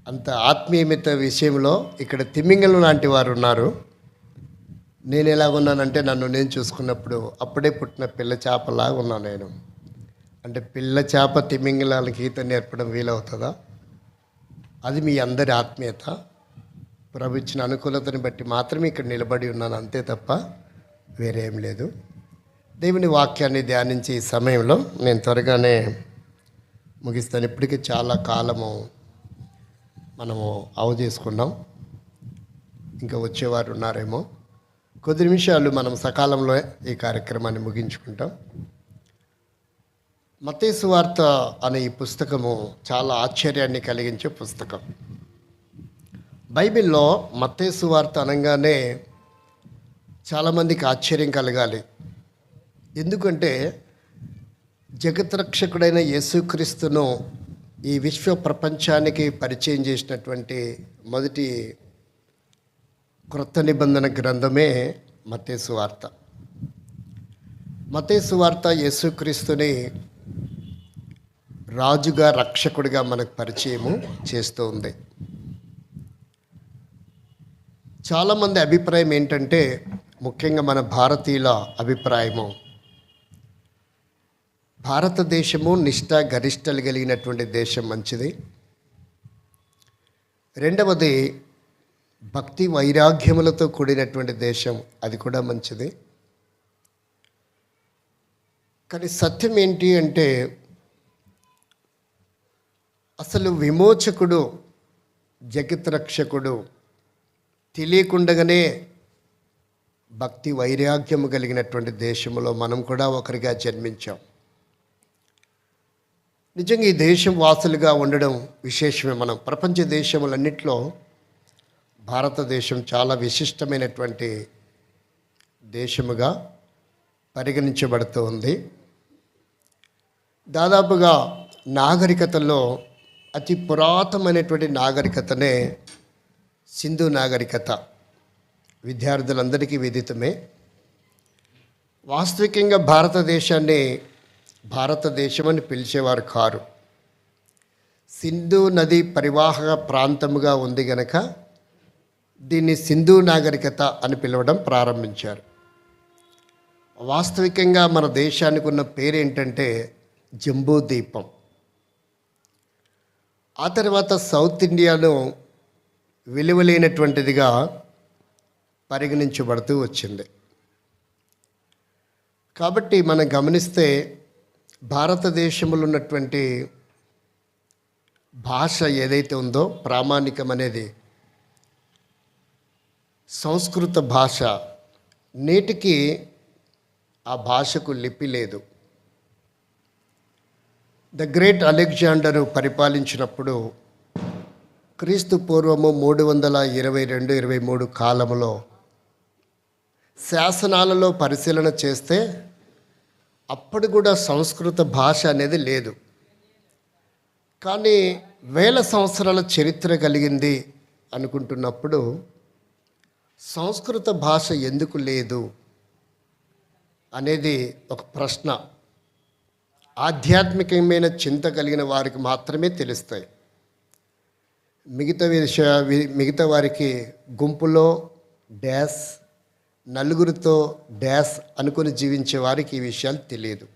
అంత ఆత్మీయత విషయంలో ఇక్కడ తిమింగలం లాంటి వారు ఉన్నారు. నేను ఎలాగున్నానంటే నన్ను నేను చూసుకున్నప్పుడు అప్పుడే పుట్టిన పిల్ల చేపలాగా ఉన్నాను నేను. అంటే పిల్ల చేప తిమింగలాలకి ఈత నేర్పడం వీలవుతుందా? అది మీ అందరి ఆత్మీయత. ప్రభు ఇచ్చిన అనుకూలతని బట్టి మాత్రమే ఇక్కడ నిలబడి ఉన్నాను, అంతే తప్ప వేరేం లేదు. దేవుని వాక్యాన్ని ధ్యానించే ఈ సమయంలో నేను త్వరగానే ముగిస్తాను. ఇప్పటికీ చాలా కాలము మనము చేసుకున్నాం. ఇంకా వచ్చేవారు ఉన్నారేమో. కొద్ది నిమిషాలు మనం సకాలంలో ఈ కార్యక్రమాన్ని ముగించుకుంటాం. మత్తయి సువార్త అనే ఈ పుస్తకము చాలా ఆశ్చర్యాన్ని కలిగించే పుస్తకం. బైబిల్లో మత్తయి సువార్త అనగానే చాలామందికి ఆశ్చర్యం కలగాలి. ఎందుకంటే జగద్రక్షకుడైన యేసుక్రీస్తును ఈ విశ్వ ప్రపంచానికి పరిచయం చేసినటువంటి మొదటి క్రొత్త నిబంధన గ్రంథమే మత్తయి సువార్త. మత్తయి సువార్త యేసుక్రీస్తుని రాజుగా, రక్షకుడిగా మనకు పరిచయము చేస్తూ ఉంది. చాలామంది అభిప్రాయం ఏంటంటే, ముఖ్యంగా మన భారతీయుల అభిప్రాయము, భారతదేశము నిష్ఠా గరిష్టలు కలిగినటువంటి దేశం మంచిది. రెండవది భక్తి వైరాగ్యములతో కూడినటువంటి దేశం, అది కూడా మంచిది. కానీ సత్యం ఏంటి అంటే, అసలు విమోచకుడు, జగత్రక్షకుడు తెలియకుండగానే భక్తి వైరాగ్యము కలిగినటువంటి దేశంలో మనం కూడా ఒకరిగా జన్మించాం. నిజంగా ఈ దేశం వాసులుగా ఉండడం విశేషమే. మనం ప్రపంచ దేశములన్నింటిలో భారతదేశం చాలా విశిష్టమైనటువంటి దేశముగా పరిగణించబడుతూ ఉంది. దాదాపుగా నాగరికతలో అతి పురాతనమైనటువంటి నాగరికతనే సింధు నాగరికత. విద్యార్థులందరికీ విదితమే. వాస్తవికంగా భారతదేశాన్ని భారతదేశం అని పిలిచేవారు కారు. సింధు నది పరివాహక ప్రాంతముగా ఉంది గనక దీన్ని సింధు నాగరికత అని పిలవడం ప్రారంభించారు. వాస్తవికంగా మన దేశానికి ఉన్న పేరు ఏంటంటే జంబూ ద్వీపం. ఆ తర్వాత సౌత్ ఇండియాలో విలువలేనటువంటిదిగా పరిగణించబడుతూ వచ్చింది. కాబట్టి మనం గమనిస్తే భారతదేశంలో ఉన్నటువంటి భాష ఏదైతే ఉందో ప్రామాణికం అనేది సంస్కృత భాష. నేటికి ఆ భాషకు లిపి లేదు. ద గ్రేట్ అలెగ్జాండరు పరిపాలించినప్పుడు క్రీస్తు పూర్వము 322-23 కాలంలో శాసనాలలో పరిశీలన చేస్తే అప్పుడు కూడా సంస్కృత భాష అనేది లేదు. కానీ వేల సంవత్సరాల చరిత్ర కలిగింది అనుకుంటున్నప్పుడు సంస్కృత భాష ఎందుకు లేదు అనేది ఒక ప్రశ్న. ఆధ్యాత్మికమైన చింత కలిగిన వారికి మాత్రమే తెలుస్తాయి. మిగతా వారికి గుంపులో డ్యాష్, నలుగురితో డ్యాష్ అనుకుని జీవించే వారికి ఈ విషయాలు తెలియదు.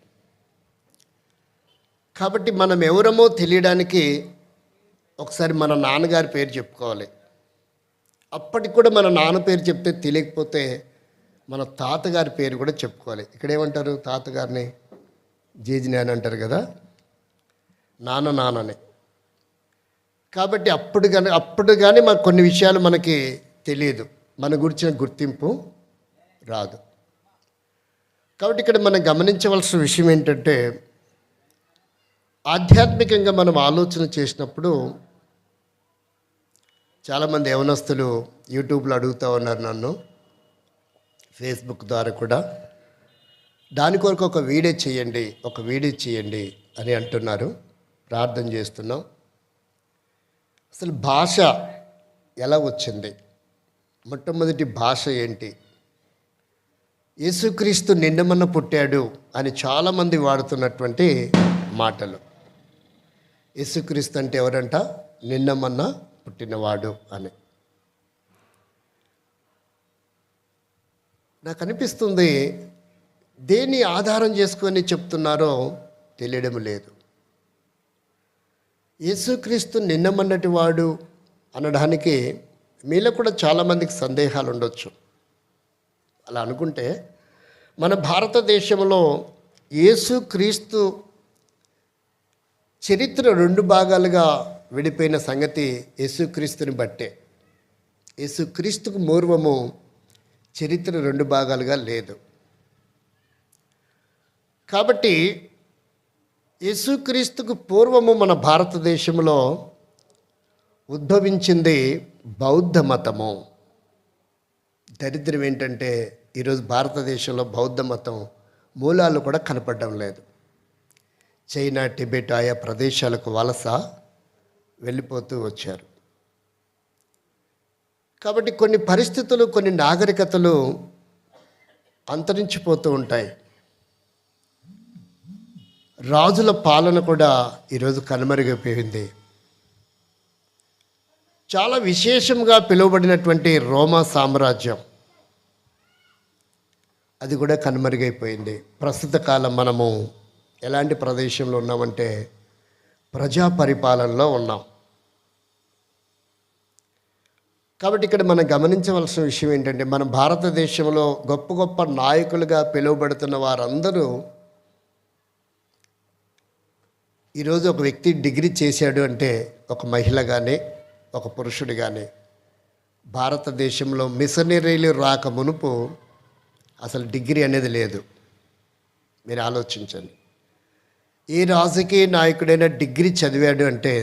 కాబట్టి మనం ఎవరమో తెలియడానికి ఒకసారి మన నాన్నగారి పేరు చెప్పుకోవాలి. అప్పటికి కూడా మన నాన్న పేరు చెప్తే తెలియకపోతే మన తాతగారి పేరు కూడా చెప్పుకోవాలి. ఇక్కడేమంటారు తాతగారిని? జేజిని అని అంటారు కదా, నాన్నని. కాబట్టి అప్పుడు కానీ మాకు కొన్ని విషయాలు మనకి తెలియదు, మన గురించిన గుర్తింపు రాదు. కాబట్టి ఇక్కడ మనం గమనించవలసిన విషయం ఏంటంటే, ఆధ్యాత్మికంగా మనం ఆలోచన చేసినప్పుడు చాలామంది యవనస్తులు యూట్యూబ్లో అడుగుతూ ఉన్నారు నన్ను, ఫేస్బుక్ ద్వారా కూడా, దాని కొరకు ఒక వీడియో చేయండి అని అంటున్నారు. ప్రార్థన చేస్తున్నాం. అసలు భాష ఎలా వచ్చింది? మొట్టమొదటి భాష ఏంటి? యేసుక్రీస్తు నిన్నమన్న పుట్టాడు అని చాలామంది వాడుతున్నటువంటి మాటలు. యేసుక్రీస్తు అంటే ఎవరంట? నిన్నమన్న పుట్టినవాడు అని. నాకు అనిపిస్తుంది దేన్ని ఆధారం చేసుకొని చెప్తున్నారో తెలియడం లేదు. యేసుక్రీస్తు నిన్న మొన్నటి వాడు అనడానికి మీలో కూడా చాలామందికి సందేహాలు ఉండొచ్చు. అలా అనుకుంటే మన భారతదేశంలో యేసుక్రీస్తు చరిత్ర 2 భాగాలుగా విడిపోయిన సంగతి యేసుక్రీస్తుని బట్టే. యేసుక్రీస్తుకు పూర్వము చరిత్ర 2 భాగాలుగా లేదు. కాబట్టి యేసుక్రీస్తుకు పూర్వము మన భారతదేశంలో ఉద్భవించింది బౌద్ధ మతము. దరిద్రం ఏంటంటే ఈరోజు భారతదేశంలో బౌద్ధ మతం మూలాలు కూడా కనపడడం లేదు. చైనా, టిబెట్ ఆయా ప్రదేశాలకు వలస వెళ్ళిపోతూ వచ్చారు. కాబట్టి కొన్ని పరిస్థితులు, కొన్ని నాగరికతలు అంతరించిపోతూ ఉంటాయి. రాజుల పాలన కూడా ఈరోజు కనుమరుగైపోయింది. చాలా విశేషంగా పిలువబడినటువంటి రోమా సామ్రాజ్యం అది కూడా కనుమరుగైపోయింది. ప్రస్తుత కాలం మనము ఎలాంటి ప్రదేశంలో ఉన్నామంటే ప్రజా పరిపాలనలో ఉన్నాం. కాబట్టి ఇక్కడ మనం గమనించవలసిన విషయం ఏంటంటే మన భారతదేశంలో గొప్ప గొప్ప నాయకులుగా పిలువబడుతున్న వారందరూ ఈరోజు ఒక వ్యక్తి డిగ్రీ చేశాడు అంటే ఒక మహిళ కానీ ఒక పురుషుడు కానీ భారతదేశంలో మిషనరీలు రాక మునుపు అసలు డిగ్రీ అనేది లేదు. మీరు ఆలోచించండి. ఏ రాజకీయ నాయకుడైనా డిగ్రీ చదివాడు అంటే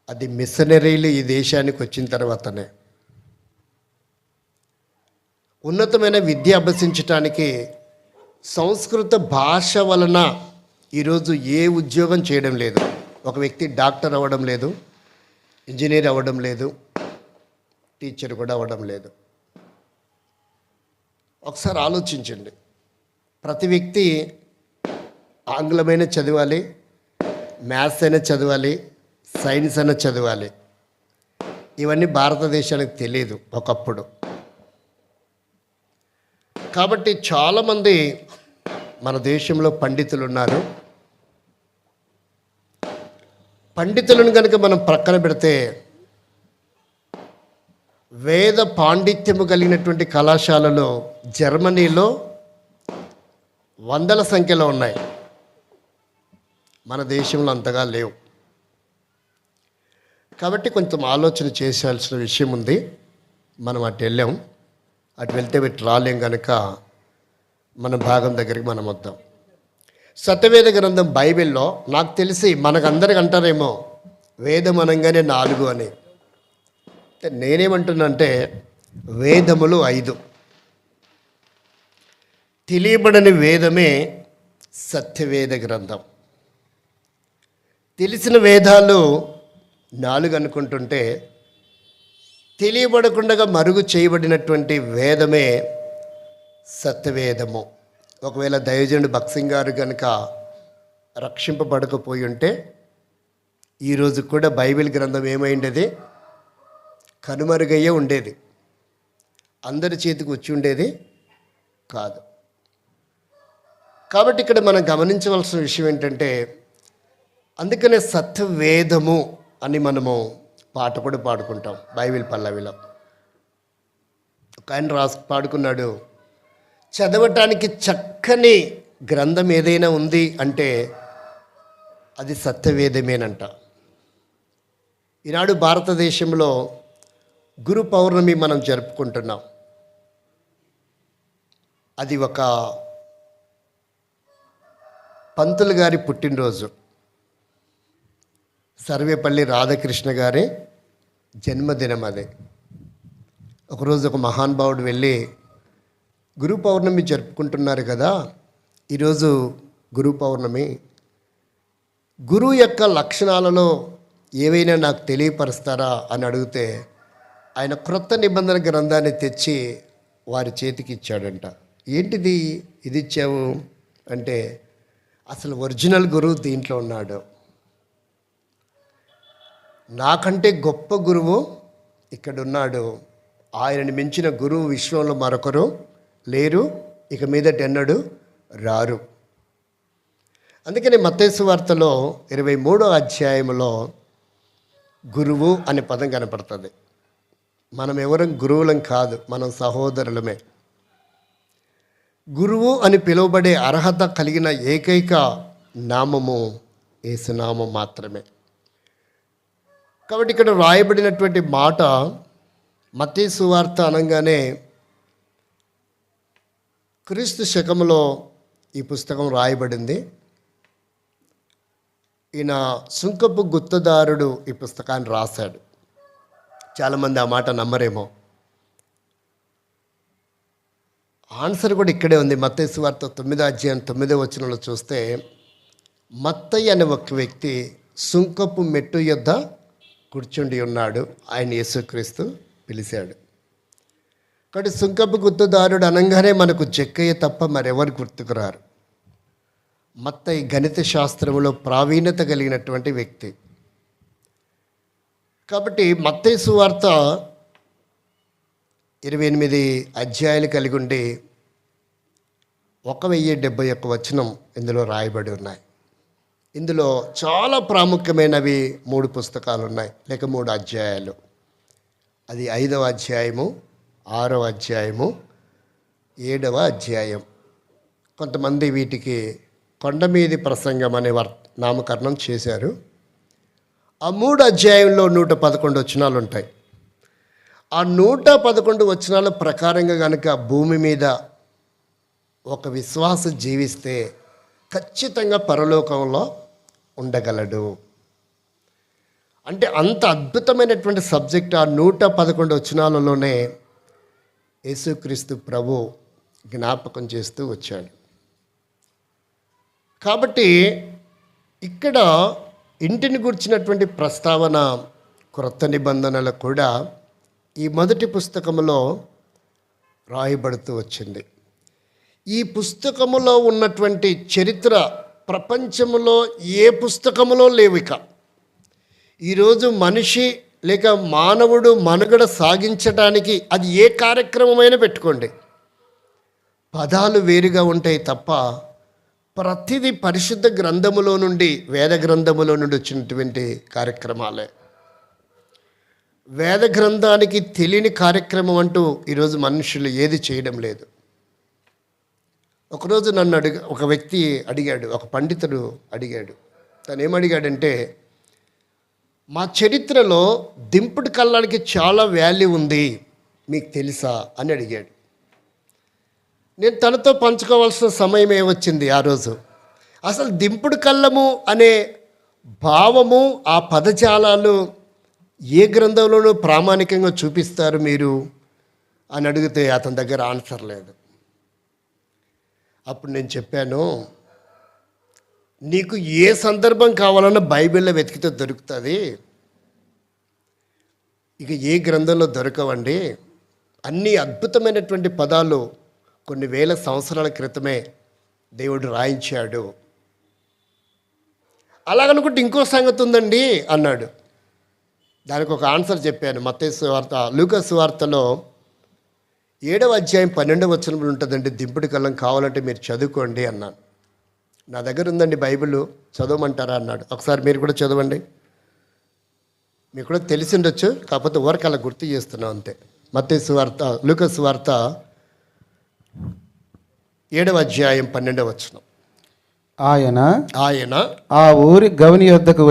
అది మిషనరీలు ఈ దేశానికి వచ్చిన తర్వాతనే. ఉన్నతమైన విద్య అభ్యసించటానికి సంస్కృత భాష వలన ఈరోజు ఏ ఉద్యోగం చేయడం లేదు. ఒక వ్యక్తి డాక్టర్ అవ్వడం లేదు, ఇంజనీర్ అవ్వడం లేదు, టీచర్ కూడా అవ్వడం లేదు. ఒకసారి ఆలోచించండి. ప్రతి వ్యక్తి ఆంగ్లమైన చదవాలి, మ్యాథ్స్ అయినా చదవాలి, సైన్స్ అయినా చదవాలి. ఇవన్నీ భారతదేశానికి తెలియదు ఒకప్పుడు. కాబట్టి చాలామంది మన దేశంలో పండితులు ఉన్నారు. పండితులను కనుక మనం ప్రక్కన పెడితే వేద పాండిత్యము కలిగినటువంటి కళాశాలలు జర్మనీలో వందల సంఖ్యలో ఉన్నాయి. మన దేశంలో అంతగా లేవు. కాబట్టి కొంచెం ఆలోచన చేయాల్సిన విషయం ఉంది. మనం అటు వెళ్ళాం, అటు వెళ్తే ఇటు రాలేం కనుక మన భాగం దగ్గరికి మనం వద్దాం. సత్యవేద గ్రంథం బైబిల్లో నాకు తెలిసి మనకందరికి అంటారేమో వేదం అనగానే 4 అని. నేనేమంటున్నానంటే వేదములు 5. తెలియబడని వేదమే సత్యవేద గ్రంథం. తెలిసిన వేదాలు 4 అనుకుంటుంటే తెలియబడకుండా మరుగు చేయబడినటువంటి వేదమే సత్యవేదము. ఒకవేళ దైవజనుడు భక్సింగ్ గారు కనుక రక్షింపబడకపోయి ఉంటే ఈరోజు కూడా బైబిల్ గ్రంథం ఏమైండేది? కనుమరుగయ్యే ఉండేది. అందరి చేతికి వచ్చి ఉండేది కాదు. కాబట్టి ఇక్కడ మనం గమనించవలసిన విషయం ఏంటంటే అందుకనే సత్యవేదము అని మనము పాట కూడా పాడుకుంటాం బైబిల్ పల్లవిలో. ఒక ఆయన పాడుకున్నాడు, చదవటానికి చక్కని గ్రంథం ఏదైనా ఉంది అంటే అది సత్యవేదమేనంట. ఈనాడు భారతదేశంలో గురు పౌర్ణమి మనం జరుపుకుంటున్నాం. అది ఒక పంతులు గారి పుట్టినరోజు. సర్వేపల్లి రాధాకృష్ణ గారి జన్మదినం అది. ఒకరోజు ఒక మహానుభావుడు వెళ్ళి గురు పౌర్ణమి జరుపుకుంటున్నారు కదా, ఈరోజు గురు పౌర్ణమి, గురువు యొక్క లక్షణాలలో ఏవైనా నాకు తెలియపరుస్తారా అని అడిగితే ఆయన క్రొత్త నిబంధన గ్రంథాన్ని తెచ్చి వారి చేతికి ఇచ్చాడంట. ఏంటిది ఇది ఇచ్చావు అంటే అసలు ఒరిజినల్ గురువు దీంట్లో ఉన్నాడు. నాకంటే గొప్ప గురువు ఇక్కడున్నాడు, ఆయనని మించిన గురువు విశ్వంలో మరొకరు లేరు, ఇక మీదట ఎన్నడూ రారు. అందుకని మత్తయి సువార్తలో 23వ అధ్యాయంలో గురువు అనే పదం కనపడుతుంది. మనం ఎవరం గురువులం కాదు, మనం సహోదరులమే. గురువు అని పిలువబడే అర్హత కలిగిన ఏకైక నామము యేసునామం మాత్రమే. కాబట్టి ఇక్కడ రాయబడినటువంటి మాట మత్తయి సువార్త అనగానే క్రీస్తు శకములో ఈ పుస్తకం రాయబడింది. ఈయన సుంకపు గుత్తదారుడు ఈ పుస్తకాన్ని రాశాడు. చాలామంది ఆ మాట నమ్మరేమో. ఆన్సర్ కూడా ఇక్కడే ఉంది. మత్తయి సువార్త 9వ అధ్యాయం 9వ వచనంలో చూస్తే, మత్తయి అనే ఒక వ్యక్తి సుంకపు మెట్టు యొద్ద కూర్చుండి ఉన్నాడు, ఆయన యేసుక్రీస్తు పిలిచాడు. కాబట్టి సుంకపు గుత్తదారుడు అనగానే మనకు జక్కయ్య తప్ప మరెవరు గుర్తుకురారు. మత్తయి గణిత శాస్త్రంలో ప్రావీణ్యత కలిగినటువంటి వ్యక్తి. కాబట్టి మత్తయి సువార్త 28 అధ్యాయాలు కలిగి ఉండి 1071 వచనం ఇందులో రాయబడి ఉన్నాయి. ఇందులో చాలా ప్రాముఖ్యమైనవి 3 పుస్తకాలు ఉన్నాయి, లేక 3 అధ్యాయాలు. అది 5వ అధ్యాయము, 6వ అధ్యాయము, 7వ అధ్యాయం. కొంతమంది వీటికి కొండమీది ప్రసంగం అనే నామకరణం చేశారు. ఆ 3 అధ్యాయంలో 111 వచనాలు ఉంటాయి. ఆ 111 వచనాల ప్రకారంగా కనుక భూమి మీద ఒక విశ్వాస జీవిస్తే ఖచ్చితంగా పరలోకంలో ఉండగలడు. అంటే అంత అద్భుతమైనటువంటి సబ్జెక్ట్ ఆ 111 వచనాలలోనే యేసుక్రీస్తు ప్రభు జ్ఞాపకం చేస్తూ వచ్చాడు. కాబట్టి ఇక్కడ ఇంటిని గురించినటువంటి ప్రస్తావన క్రొత్త నిబంధనలు కూడా ఈ మొదటి పుస్తకములో రాయబడుతూ వచ్చింది. ఈ పుస్తకములో ఉన్నటువంటి చరిత్ర ప్రపంచంలో ఏ పుస్తకములో లేవు. ఇక ఈరోజు మనిషి లేక మానవుడు మనుగడ సాగించడానికి అది ఏ కార్యక్రమమైనా పెట్టుకోండి, పదాలు వేరుగా ఉంటాయి తప్ప ప్రతిదీ పరిశుద్ధ గ్రంథములో నుండి, వేద గ్రంథములో నుండి వచ్చినటువంటి కార్యక్రమాలే. వేద గ్రంథానికి తెలియని కార్యక్రమం అంటూ ఈరోజు మనుషులు ఏది చేయడం లేదు. ఒకరోజు నన్ను ఒక వ్యక్తి అడిగాడు, ఒక పండితుడు అడిగాడు. తను ఏమడిగాడంటే, మా చరిత్రలో దింపుడు కళ్ళానికి చాలా వాల్యూ ఉంది, మీకు తెలుసా అని అడిగాడు. నేను తనతో పంచుకోవాల్సిన సమయం ఏమొచ్చింది ఆ రోజు. అసలు దింపుడు కళ్ళము అనే భావము, ఆ పదజాలాలు ఏ గ్రంథంలోనూ ప్రామాణికంగా చూపిస్తారు మీరు అని అడిగితే అతని దగ్గర ఆన్సర్ లేదు. అప్పుడు నేను చెప్పాను, నీకు ఏ సందర్భం కావాలన్నా బైబిల్లో వెతికితే దొరుకుతుంది, ఇక ఏ గ్రంథంలో దొరకవండి. అన్ని అద్భుతమైనటువంటి పదాలు కొన్ని వేల సంవత్సరాల క్రితమే దేవుడు రాయించాడు. అలాగనుకుంటే ఇంకో సంగతి ఉందండి అన్నాడు. దానికి ఒక ఆన్సర్ చెప్పాను. మత్తయి సువార్త, లూకా సువార్తలో 7వ అధ్యాయం 12వ వచనంలో ఉంటుందండి, దింపుడు కళ్ళం కావాలంటే మీరు చదువుకోండి అన్నాను. నా దగ్గర ఉందండి బైబిల్, చదవమంటారా అన్నాడు. ఒకసారి మీరు కూడా చదవండి. మీకు కూడా తెలిసి ఉండొచ్చు, కాకపోతే ఊరికి అలా గుర్తు చేస్తున్నాం అంతే. మత్తయి సువార్త, లూకా సువార్త 7వ అధ్యాయం 12వ వచనం. ఆయన ఆ ఊరి గవిని వద్దకు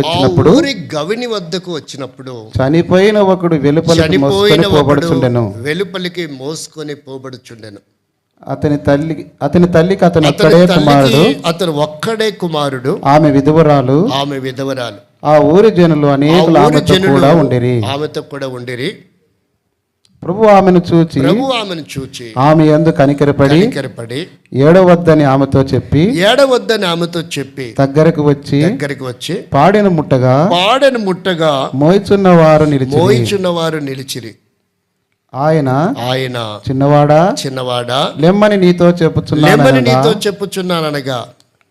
వచ్చినప్పుడు చనిపోయిన ఒకడు వెలుపలికి మోసుకొని పోబడుచుండెను. అతని తల్లికి అతను ఒక్కడే కుమారుడు, ఆమె విధవరాలు. ఆ ఊరి జనులు అనేకులు ఆమెతో కూడా ఉండిరి. ప్రభు ఆమెను చూచి ఆమె యందు కనికరపడి ఏడవద్దని ఆమెతో చెప్పి దగ్గరకు వచ్చి పాడెను ముట్టగా మోయిచున్న వారు నిలిచిరి. ఆయన చిన్నవాడా లెమ్మని నీతో చెప్పుచున్నాననగా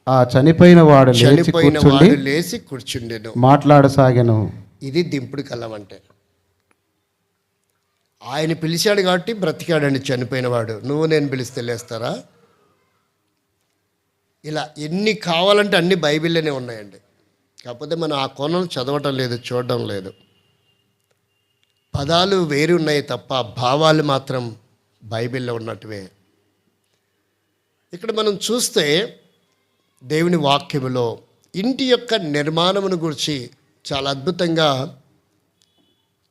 ఆ చనిపోయిన వాడు లేచి కూర్చుండెను. మాట్లాడసాగెను. ఇది దింపుడు కళ్ళం అంటే. ఆయన పిలిచాడు కాబట్టి బ్రతికాడండి చనిపోయినవాడు. నువ్వు నేను పిలిస్తే లేస్తారా? ఇలా ఎన్ని కావాలంటే అన్ని బైబిల్లోనే ఉన్నాయండి. కాకపోతే మనం ఆ కోణం చదవటం లేదు, చూడడం లేదు. పదాలు వేరు ఉన్నాయి తప్ప భావాలు మాత్రం బైబిల్లో ఉన్నట్టువే. ఇక్కడ మనం చూస్తే దేవుని వాక్యములో ఇంటి యొక్క నిర్మాణమును గురించి చాలా అద్భుతంగా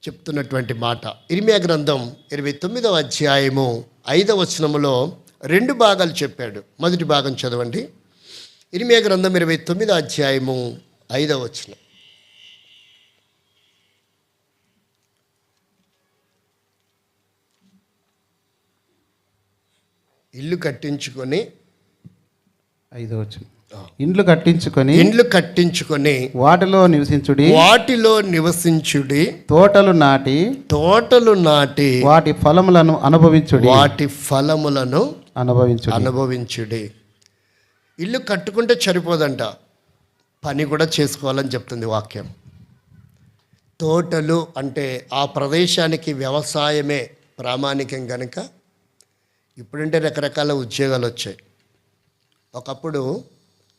చెప్తున్నటువంటి మాట. ఇర్మియా గ్రంథం 29వ అధ్యాయము 5వ వచనములో 2 భాగాలు చెప్పాడు. మొదటి భాగం చదవండి. ఇర్మియా గ్రంథం 29వ అధ్యాయము 5వ వచనం. ఇల్లు కట్టించుకొని 5వ వచనం. ఇండ్లు కట్టించుకొని వాటిలో నివసించుడి. తోటలు నాటి వాటి ఫలములను అనుభవించుడి. ఇల్లు కట్టుకుంటే సరిపోదంట, పని కూడా చేసుకోవాలని చెప్తుంది వాక్యం. తోటలు అంటే ఆ ప్రదేశానికి వ్యవసాయమే ప్రామాణికం కనుక ఇప్పుడంటే రకరకాల ఉద్యోగాలు వచ్చాయి. ఒకప్పుడు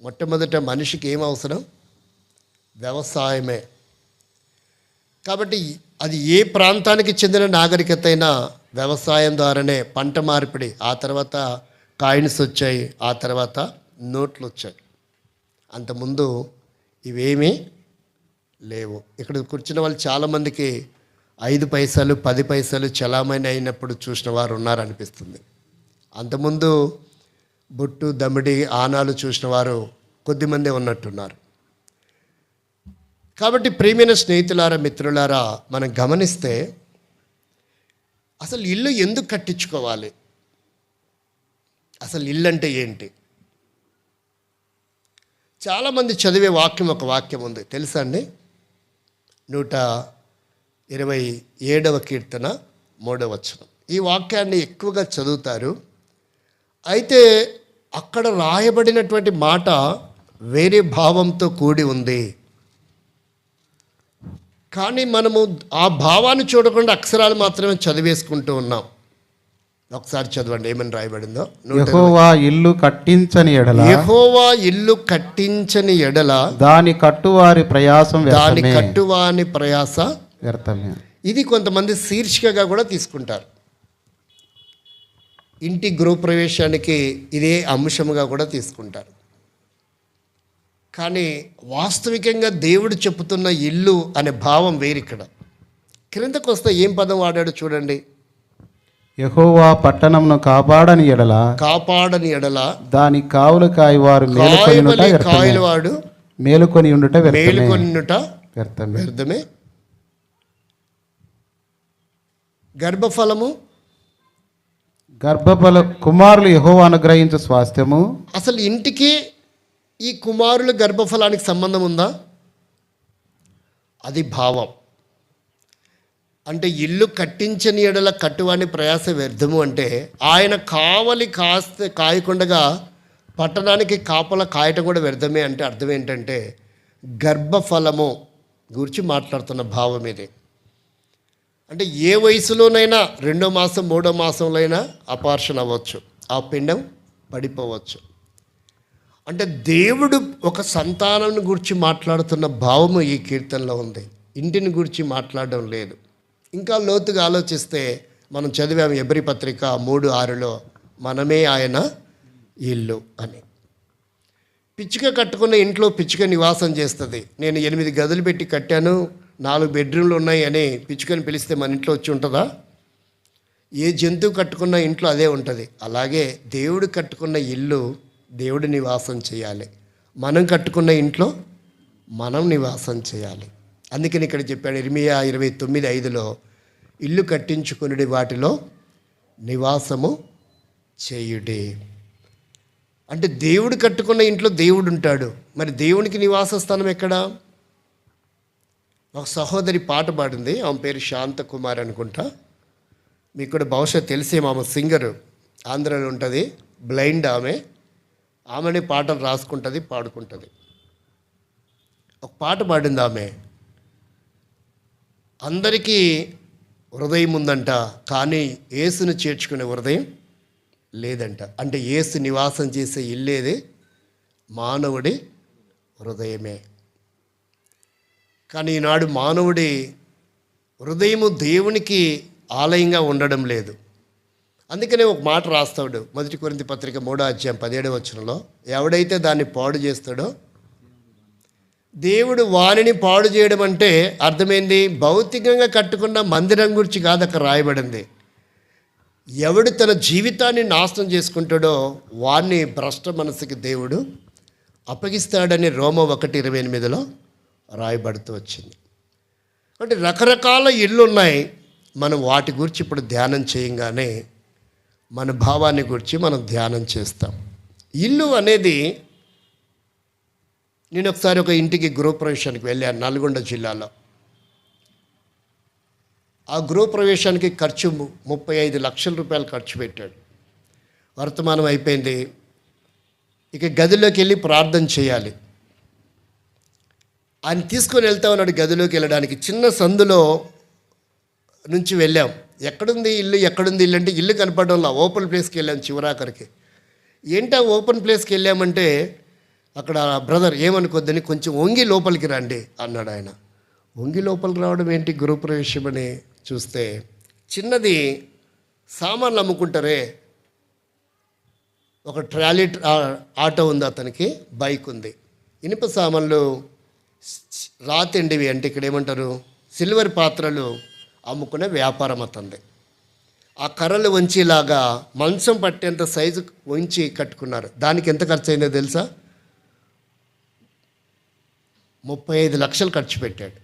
మొట్టమొదట మనిషికి ఏం అవసరం? వ్యవసాయమే. కాబట్టి అది ఏ ప్రాంతానికి చెందిన నాగరికత అయినా వ్యవసాయం ద్వారానే పంట మార్పిడి, ఆ తర్వాత కాయిన్స్ వచ్చాయి, ఆ తర్వాత నోట్లు వచ్చాయి. అంతకుముందు ఇవేమీ లేవు. ఇక్కడ కూర్చున్న వాళ్ళు చాలామందికి 5 పైసలు 10 పైసలు చలామణి అయినప్పుడు చూసిన వారు ఉన్నారనిపిస్తుంది. అంతకుముందు బొట్టు దమిడి ఆనాలు చూసిన వారు కొద్దిమందే ఉన్నట్టున్నారు. కాబట్టి ప్రియమైన స్నేహితులారా, మిత్రులారా, మనం గమనిస్తే అసలు ఇల్లు ఎందుకు కట్టించుకోవాలి? అసలు ఇల్లు అంటే ఏంటి? చాలామంది చదివే వాక్యం, ఒక వాక్యం ఉంది తెలుసా అండి? 127వ కీర్తన 3వ వచనం. ఈ వాక్యాన్ని ఎక్కువగా చదువుతారు. అయితే అక్కడ రాయబడినటువంటి మాట వేరే భావంతో కూడి ఉంది. కానీ మనము ఆ భావాన్ని చూడకుండా అక్షరాలు మాత్రమే చదివేసుకుంటూ ఉన్నాం. ఒకసారి చదవండి ఏమని రాయబడిందో. యెహోవా ఇల్లు కట్టించని ఎడల దాని కట్టువారి ప్రయాస వ్యర్థమే. ఇది కొంతమంది శీర్షికగా కూడా తీసుకుంటారు. ఇంటి గృహప్రవేశానికి ఇదే అంశముగా కూడా తీసుకుంటారు. కానీ వాస్తవికంగా దేవుడు చెప్పుతున్న ఇల్లు అనే భావం వేరిక్కడ. క్రిందకు వస్తే ఏం పదం వాడాడు చూడండి. యెహోవా పట్టణమును కాపాడని ఎడల దాని కావలు కాయవారు మేలుకొని ఉండుట వ్యర్థమే. గర్భఫల కుమారులు యెహోవా అనుగ్రహించు స్వాస్థ్యము. అసలు ఇంటికి ఈ కుమారుల గర్భఫలానికి సంబంధం ఉందా? అది భావం. అంటే ఇల్లు కట్టించని ఎడల కట్టువాని ప్రయాస వ్యర్థము అంటే ఆయన కావలి కాయకుండగా పట్టణానికి కాపల కాయటం కూడా వ్యర్థమే. అంటే అర్థం ఏంటంటే గర్భఫలము గురించి మాట్లాడుతున్న భావం ఇది. అంటే ఏ వయసులోనైనా 2వ మాసం 3వ మాసంలో అయినా అపార్షన్ అవ్వచ్చు, ఆ పిండం పడిపోవచ్చు. అంటే దేవుడు ఒక సంతానం గురించి మాట్లాడుతున్న భావము ఈ కీర్తనలో ఉంది. ఇంటిని గురించి మాట్లాడడం లేదు. ఇంకా లోతుగా ఆలోచిస్తే మనం చదివాము ఎబ్రీ పత్రిక 3:6లో మనమే ఆయన ఇల్లు అని. పిచ్చుక కట్టుకున్న ఇంట్లో పిచ్చుక నివాసం చేస్తుంది. నేను 8 గదులు పెట్టి కట్టాను, 4 బెడ్రూమ్లు ఉన్నాయి అని పిచ్చుకని పిలిస్తే మన ఇంట్లో వచ్చి ఉంటుందా? ఏ జంతువు కట్టుకున్న ఇంట్లో అదే ఉంటుంది. అలాగే దేవుడు కట్టుకున్న ఇల్లు దేవుడు నివాసం చేయాలి. మనం కట్టుకున్న ఇంట్లో మనం నివాసం చేయాలి. అందుకని ఇక్కడ చెప్పాడు ఇర్మియా 29:5లో ఇల్లు కట్టించుకుని వాటిలో నివాసము చేయుడి. అంటే దేవుడు కట్టుకున్న ఇంట్లో దేవుడు ఉంటాడు. మరి దేవునికి నివాస స్థానం ఎక్కడా? ఒక సహోదరి పాట పాడింది, ఆమె పేరు శాంతకుమార్ అనుకుంటా. మీకు కూడా బహుశా తెలిసే, ఆమె సింగరు, ఆంధ్రాలో ఉంటుంది, బ్లైండ్ ఆమెనే పాటలు రాసుకుంటుంది, పాడుకుంటుంది. ఒక పాట పాడింది ఆమె, అందరికీ హృదయం ఉందంట, కానీ యేసును చేర్చుకునే హృదయం లేదంట. అంటే యేసు నివాసం చేసే ఇల్లేది మానవుడి హృదయమే. కానీ ఈనాడు మానవుడి హృదయము దేవునికి ఆలయంగా ఉండడం లేదు. అందుకనే ఒక మాట రాస్తాడు 1 కొరింథీ పత్రిక 3:17 ఎవడైతే దాన్ని పాడు చేస్తాడో దేవుడు వానిని పాడు చేయడం అంటే అర్థమైంది, భౌతికంగా కట్టుకున్న మందిరం గురించి కాదు అక్కడ రాయబడింది. ఎవడు తన జీవితాన్ని నాశనం చేసుకుంటాడో వాణ్ణి భ్రష్ట మనసుకి దేవుడు అప్పగిస్తాడని రోమ 1:28 రాయబడుతూ వచ్చింది. కాబట్టి రకరకాల ఇళ్ళు ఉన్నాయి. మనం వాటి గురించి ఇప్పుడు ధ్యానం చేయంగానే మన భావాన్ని గురించి మనం ధ్యానం చేస్తాం. ఇల్లు అనేది, నేను ఒకసారి ఒక ఇంటికి గృహప్రవేశానికి వెళ్ళాను నల్గొండ జిల్లాలో. ఆ గృహప్రవేశానికి ఖర్చు 35 లక్షల రూపాయలు ఖర్చు పెట్టాడు. వర్తమానం అయిపోయింది, ఇక గదిలోకి వెళ్ళి ప్రార్థన చేయాలి. ఆయన తీసుకొని వెళ్తా ఉన్నాడు. గదిలోకి వెళ్ళడానికి చిన్న సందులో నుంచి వెళ్ళాం. ఎక్కడుంది ఇల్లు అంటే ఇల్లు కనపడంలా. ఓపెన్ ప్లేస్కి వెళ్ళాం చివరాఖరికి. ఏంటా ఓపెన్ ప్లేస్కి వెళ్ళామంటే అక్కడ బ్రదర్ ఏమనుకోద్దని కొంచెం వంగి లోపలికి రండి అన్నాడు ఆయన. వంగి లోపలికి రావడం ఏంటి, గృహప్రవేశం అని చూస్తే చిన్నది సామాన్లు అమ్ముకుంటారే, ఒక ట్రాలీ ఆటో ఉంది, అతనికి బైక్ ఉంది, ఇనుప సామాన్లు రాతిండివి అంటే ఇక్కడ ఏమంటారు సిల్వర్ పాత్రలు అమ్ముకునే వ్యాపారం అతంది. ఆ కర్రలు వంచిలాగా మంచం పట్టేంత సైజు వంచి కట్టుకున్నారు. దానికి ఎంత ఖర్చు అయిందో తెలుసా? 35 లక్షలు ఖర్చు పెట్టాడు.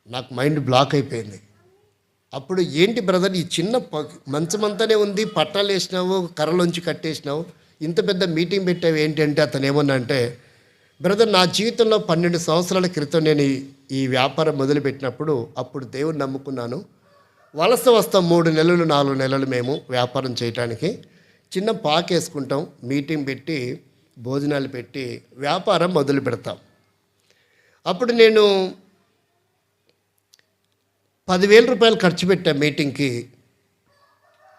నాకు మైండ్ బ్లాక్ అయిపోయింది. అప్పుడు ఏంటి బ్రదర్, ఈ చిన్న మంచమంతానే ఉంది, పట్టాలు వేసినావు, కర్రలోంచి కట్టేసినావు, ఇంత పెద్ద మీటింగ్ పెట్టావు ఏంటి అంటే అతను ఏమన్నా అంటే, బ్రదర్ నా జీవితంలో 12 సంవత్సరాల క్రితం నేను ఈ వ్యాపారం మొదలుపెట్టినప్పుడు అప్పుడు దేవుని నమ్ముకున్నాను. వలస వస్తాం 3 నెలలు 4 నెలలు మేము వ్యాపారం చేయటానికి. చిన్న పాకేసుకుంటాం, మీటింగ్ పెట్టి భోజనాలు పెట్టి వ్యాపారం మొదలు పెడతాం. అప్పుడు నేను 10,000 రూపాయలు ఖర్చు పెట్టా మీటింగ్కి.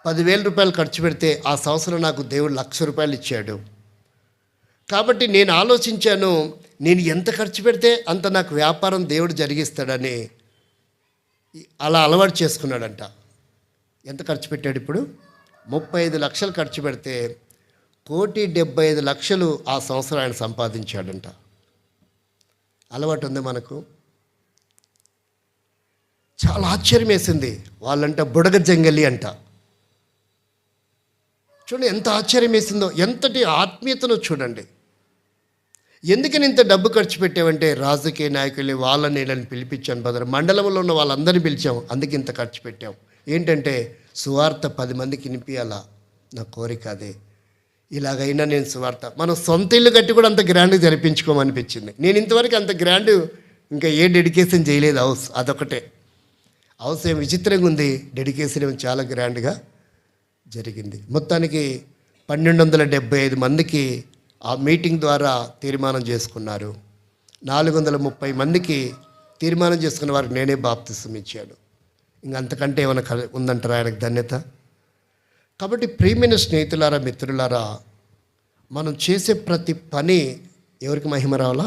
10,000 రూపాయలు ఖర్చు పెడితే ఆ సంవత్సరం నాకు దేవుడు 1,00,000 రూపాయలు ఇచ్చాడు. కాబట్టి నేను ఆలోచించాను, నేను ఎంత ఖర్చు పెడితే అంత నాకు వ్యాపారం దేవుడు జరిగిస్తాడని. అలా అలవాటు చేసుకున్నాడంట. ఎంత ఖర్చు పెట్టాడు ఇప్పుడు? 35 లక్షలు ఖర్చు పెడితే 1,75,00,000 ఆ సంవత్సరం ఆయన సంపాదించాడంట. అలవాటు ఉంది మనకు. చాలా ఆశ్చర్యం వేసింది. వాళ్ళంట బుడగ జంగలి అంట. చూడండి ఎంత ఆశ్చర్యం వేసిందో, ఎంతటి ఆత్మీయతను చూడండి. ఎందుకని ఇంత డబ్బు ఖర్చు పెట్టామంటే రాజకీయ నాయకుల్ని వాళ్ళని వీళ్ళని పిలిపించాను బ్రదర్, మండలంలో ఉన్న వాళ్ళందరినీ పిలిచాం, అందుకే ఇంత ఖర్చు పెట్టాం. ఏంటంటే సువార్త 10 మందికి వినిపించాలా, నా కోరిక అదే. ఇలాగైనా నేను సువార్త, మనం సొంత ఇల్లు కట్టి కూడా అంత గ్రాండ్గా జరిపించుకోమనిపించింది. నేను ఇంతవరకు అంత గ్రాండ్ ఇంకా ఏ డెడికేషన్ చేయలేదు. హౌస్ అదొకటే. హౌస్ ఏం విచిత్రంగా ఉంది, డెడికేషన్ ఏమో చాలా గ్రాండ్గా జరిగింది. మొత్తానికి 1,275 మందికి ఆ మీటింగ్ ద్వారా తీర్మానం చేసుకున్నారు. 430 మందికి తీర్మానం చేసుకున్న వారికి నేనే బాప్తిసం ఇచ్చాను. ఇంకంతకంటే ఏమైనా ఉందంటారా ఆయనకు ధన్యత? కాబట్టి ప్రియమైన స్నేహితులారా, మిత్రులారా, మనం చేసే ప్రతి పని ఎవరికి మహిమ రావాలా?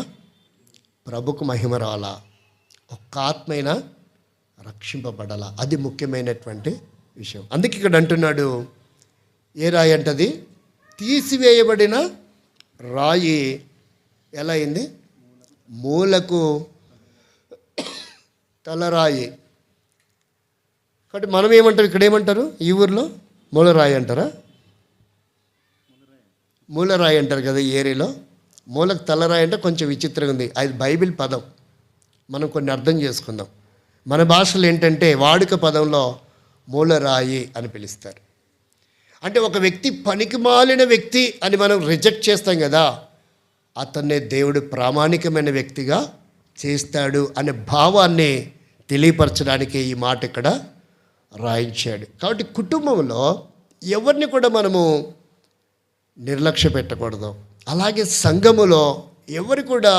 ప్రభుకు మహిమ రావాలా. ఒక్క ఆత్మైనా రక్షింపబడాలా, అది ముఖ్యమైనటువంటి విషయం. అందుకే ఇక్కడ అంటున్నాడు, ఏ రాయి అంటది? తీసివేయబడిన రాయి ఎలా అయింది? మూలకు తలరాయి. కాబట్టి మనం ఏమంటారు, ఇక్కడ ఏమంటారు ఈ ఊర్లో? మూలరాయి అంటారా? మూలరాయి అంటారు కదా ఈ ఏరియాలో. మూలకు తలరాయి అంటే కొంచెం విచిత్రంగా ఉంది. అది బైబిల్ పదం, మనం కొన్ని అర్థం చేసుకుందాం. మన భాషలో ఏంటంటే వాడుక పదంలో మూలరాయి అని పిలుస్తారు. అంటే ఒక వ్యక్తి పనికిమాలిన వ్యక్తి అని మనం రిజెక్ట్ చేస్తాం కదా, అతన్నే దేవుడు ప్రామాణికమైన వ్యక్తిగా చేస్తాడు అనే భావాన్ని తెలియపరచడానికి ఈ మాట ఇక్కడ రాయించాడు. కాబట్టి కుటుంబంలో ఎవరిని కూడా మనము నిర్లక్ష్య పెట్టకూడదు. అలాగే సంఘములో ఎవరు కూడా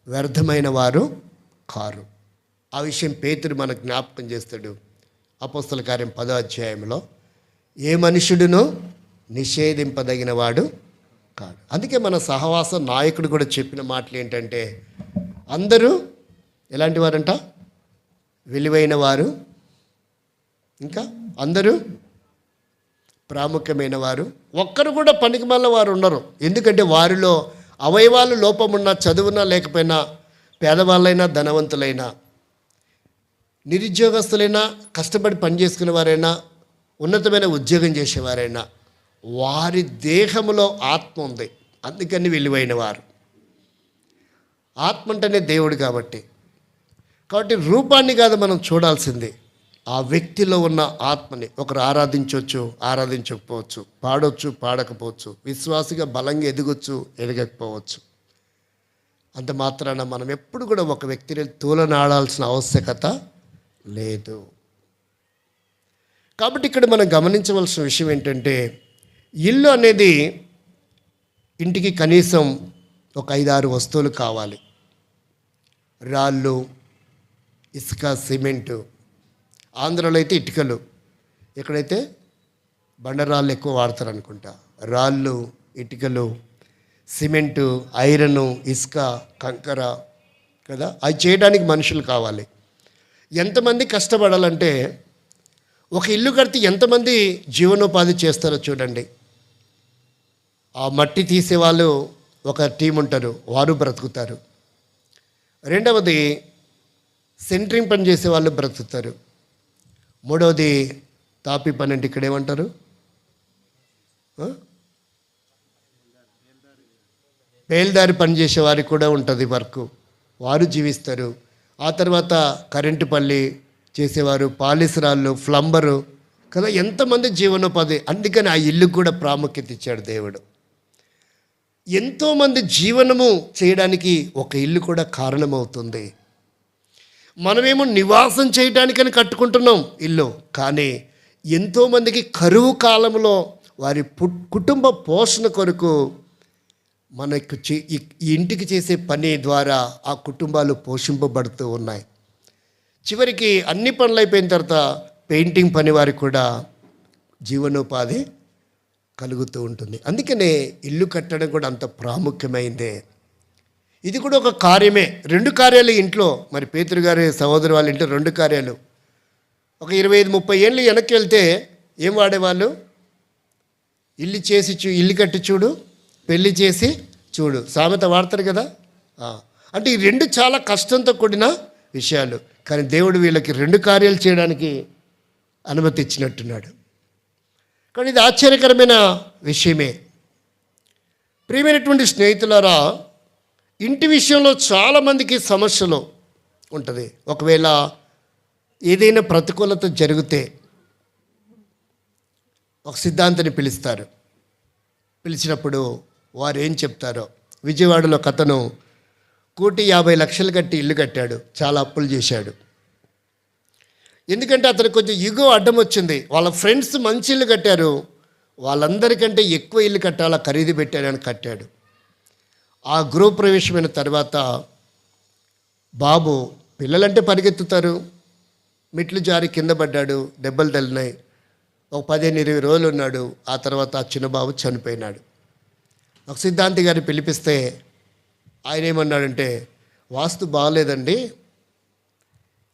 వ్యర్థమైన వారు కారు. ఆ విషయం పేతురు మనకు జ్ఞాపకం చేస్తాడు. అపోస్తల కార్యం 10వ అధ్యాయంలో ఏ మనుషుడునో నిషేధింపదగిన వాడు కాదు. అందుకే మన సహవాస నాయకుడు కూడా చెప్పిన మాటలు ఏంటంటే, అందరూ ఎలాంటి వారంట? విలువైన వారు, ఇంకా అందరూ ప్రాముఖ్యమైన వారు, ఒక్కరు కూడా పనికిమాలిన వారు ఉండరు. ఎందుకంటే వారిలో అవయవాలు లోపమున్నా, చదువునా లేకపోయినా, పేదవాళ్ళైనా ధనవంతులైనా, నిరుద్యోగస్తులైనా, కష్టపడి పనిచేసుకునే వారైనా, ఉన్నతమైన ఉద్యోగం చేసేవారైనా, వారి దేహంలో ఆత్మ ఉంది. అందుకని విలువైన వారు. ఆత్మ అంటేనే దేవుడు కాబట్టి రూపాన్ని కాదు మనం చూడాల్సింది, ఆ వ్యక్తిలో ఉన్న ఆత్మని. ఒకరు ఆరాధించవచ్చు, ఆరాధించకపోవచ్చు, పాడవచ్చు, పాడకపోవచ్చు, విశ్వాసిగా బలంగా ఎదగొచ్చు, ఎదగకపోవచ్చు. అంత మాత్రాన మనం ఎప్పుడు కూడా ఒక వ్యక్తిని తూలనాడాల్సిన ఆవశ్యకత లేదు. కాబట్టి ఇక్కడ మనం గమనించవలసిన విషయం ఏంటంటే, ఇల్లు అనేది ఇంటికి కనీసం ఒక 5-6 వస్తువులు కావాలి. రాళ్ళు, ఇసుక, సిమెంటు. ఆంధ్రలో అయితే ఇటుకలు, ఇక్కడైతే బండరాళ్ళు ఎక్కువ వాడతారు అనుకుంటా. రాళ్ళు, ఇటుకలు, సిమెంటు, ఐరను, ఇసుక, కంకర కదా, అవి చేయడానికి మనుషులు కావాలి. ఎంతమంది కష్టపడాలంటే, ఒక ఇల్లు కడితే ఎంతమంది జీవనోపాధి చేస్తారో చూడండి. ఆ మట్టి తీసేవాళ్ళు ఒక టీం ఉంటారు, వారు బ్రతుకుతారు. రెండవది సెంట్రింగ్ పని చేసే వాళ్ళు బ్రతుకుతారు. మూడవది తాపి పని అంటే ఇక్కడ ఏమంటారు, పేల్దారి పని చేసే వారికి కూడా ఉంటుంది వర్క్, వారు జీవిస్తారు. ఆ తర్వాత కరెంటు పల్లి చేసేవారు, పాలిసరాళ్ళు, ప్లంబరు కదా, ఎంతమంది జీవనోపాధి. అందుకని ఆ ఇల్లు కూడా ప్రాముఖ్యత ఇచ్చాడు దేవుడు. ఎంతోమంది జీవనము చేయడానికి ఒక ఇల్లు కూడా కారణమవుతుంది. మనమేమో నివాసం చేయడానికని కట్టుకుంటున్నాం ఇల్లు, కానీ ఎంతోమందికి కరువు కాలంలో వారి కుటుంబ పోషణ కొరకు మనకు ఈ ఇంటికి చేసే పని ద్వారా ఆ కుటుంబాలు పోషింపబడుతూ ఉన్నాయి. చివరికి అన్ని పనులు అయిపోయిన తర్వాత పెయింటింగ్ పని వారికి కూడా జీవనోపాధి కలుగుతూ ఉంటుంది. అందుకనే ఇల్లు కట్టడం కూడా అంత ప్రాముఖ్యమైందే. ఇది కూడా ఒక కార్యమే. 2 కార్యాలు ఇంట్లో. మరి పేతురు గారి సహోదరు వాళ్ళ ఇంట్లో 2 కార్యాలు. ఒక 25-30 ఏళ్ళు వెనక్కి వెళ్తే ఏం వాడేవాళ్ళు? ఇల్లు కట్టి చూడు, పెళ్లి చేసి చూడు, సామెత వాడతారు కదా. అంటే ఈ 2 చాలా కష్టంతో కూడిన విషయాలు. కానీ దేవుడు వీళ్ళకి 2 కార్యాలు చేయడానికి అనుమతి ఇచ్చినట్టున్నాడు. కానీ ఇది ఆశ్చర్యకరమైన విషయమే. ప్రియమైనటువంటి స్నేహితులారా, ఇంటి విషయంలో చాలామందికి సమస్యలు ఉంటుంది. ఒకవేళ ఏదైనా ప్రతికూలత జరిగితే ఒక సిద్ధాంతిని పిలుస్తారు. పిలిచినప్పుడు వారు ఏం చెప్తారో. విజయవాడలో ఒక అతను 1,50,00,000 కట్టి ఇల్లు కట్టాడు, చాలా అప్పులు చేశాడు. ఎందుకంటే అతనికి కొంచెం ఈగో అడ్డం వచ్చింది. వాళ్ళ ఫ్రెండ్స్ మంచి ఇల్లు కట్టారు, వాళ్ళందరికంటే ఎక్కువ ఇల్లు కట్టాలా, ఖరీదు పెట్టారని కట్టాడు. ఆ గృహప్రవేశమైన తర్వాత బాబు, పిల్లలంటే పరిగెత్తుతారు, మెట్లు జారి కింద పడ్డాడు, దెబ్బలు తగిలినాయి. ఒక 15-20 రోజులు ఉన్నాడు. ఆ తర్వాత ఆ చిన్నబాబు చనిపోయినాడు. ఒక సిద్ధాంతి గారిని పిలిపిస్తే ఆయన ఏమన్నాడంటే, వాస్తు బాగలేదండి,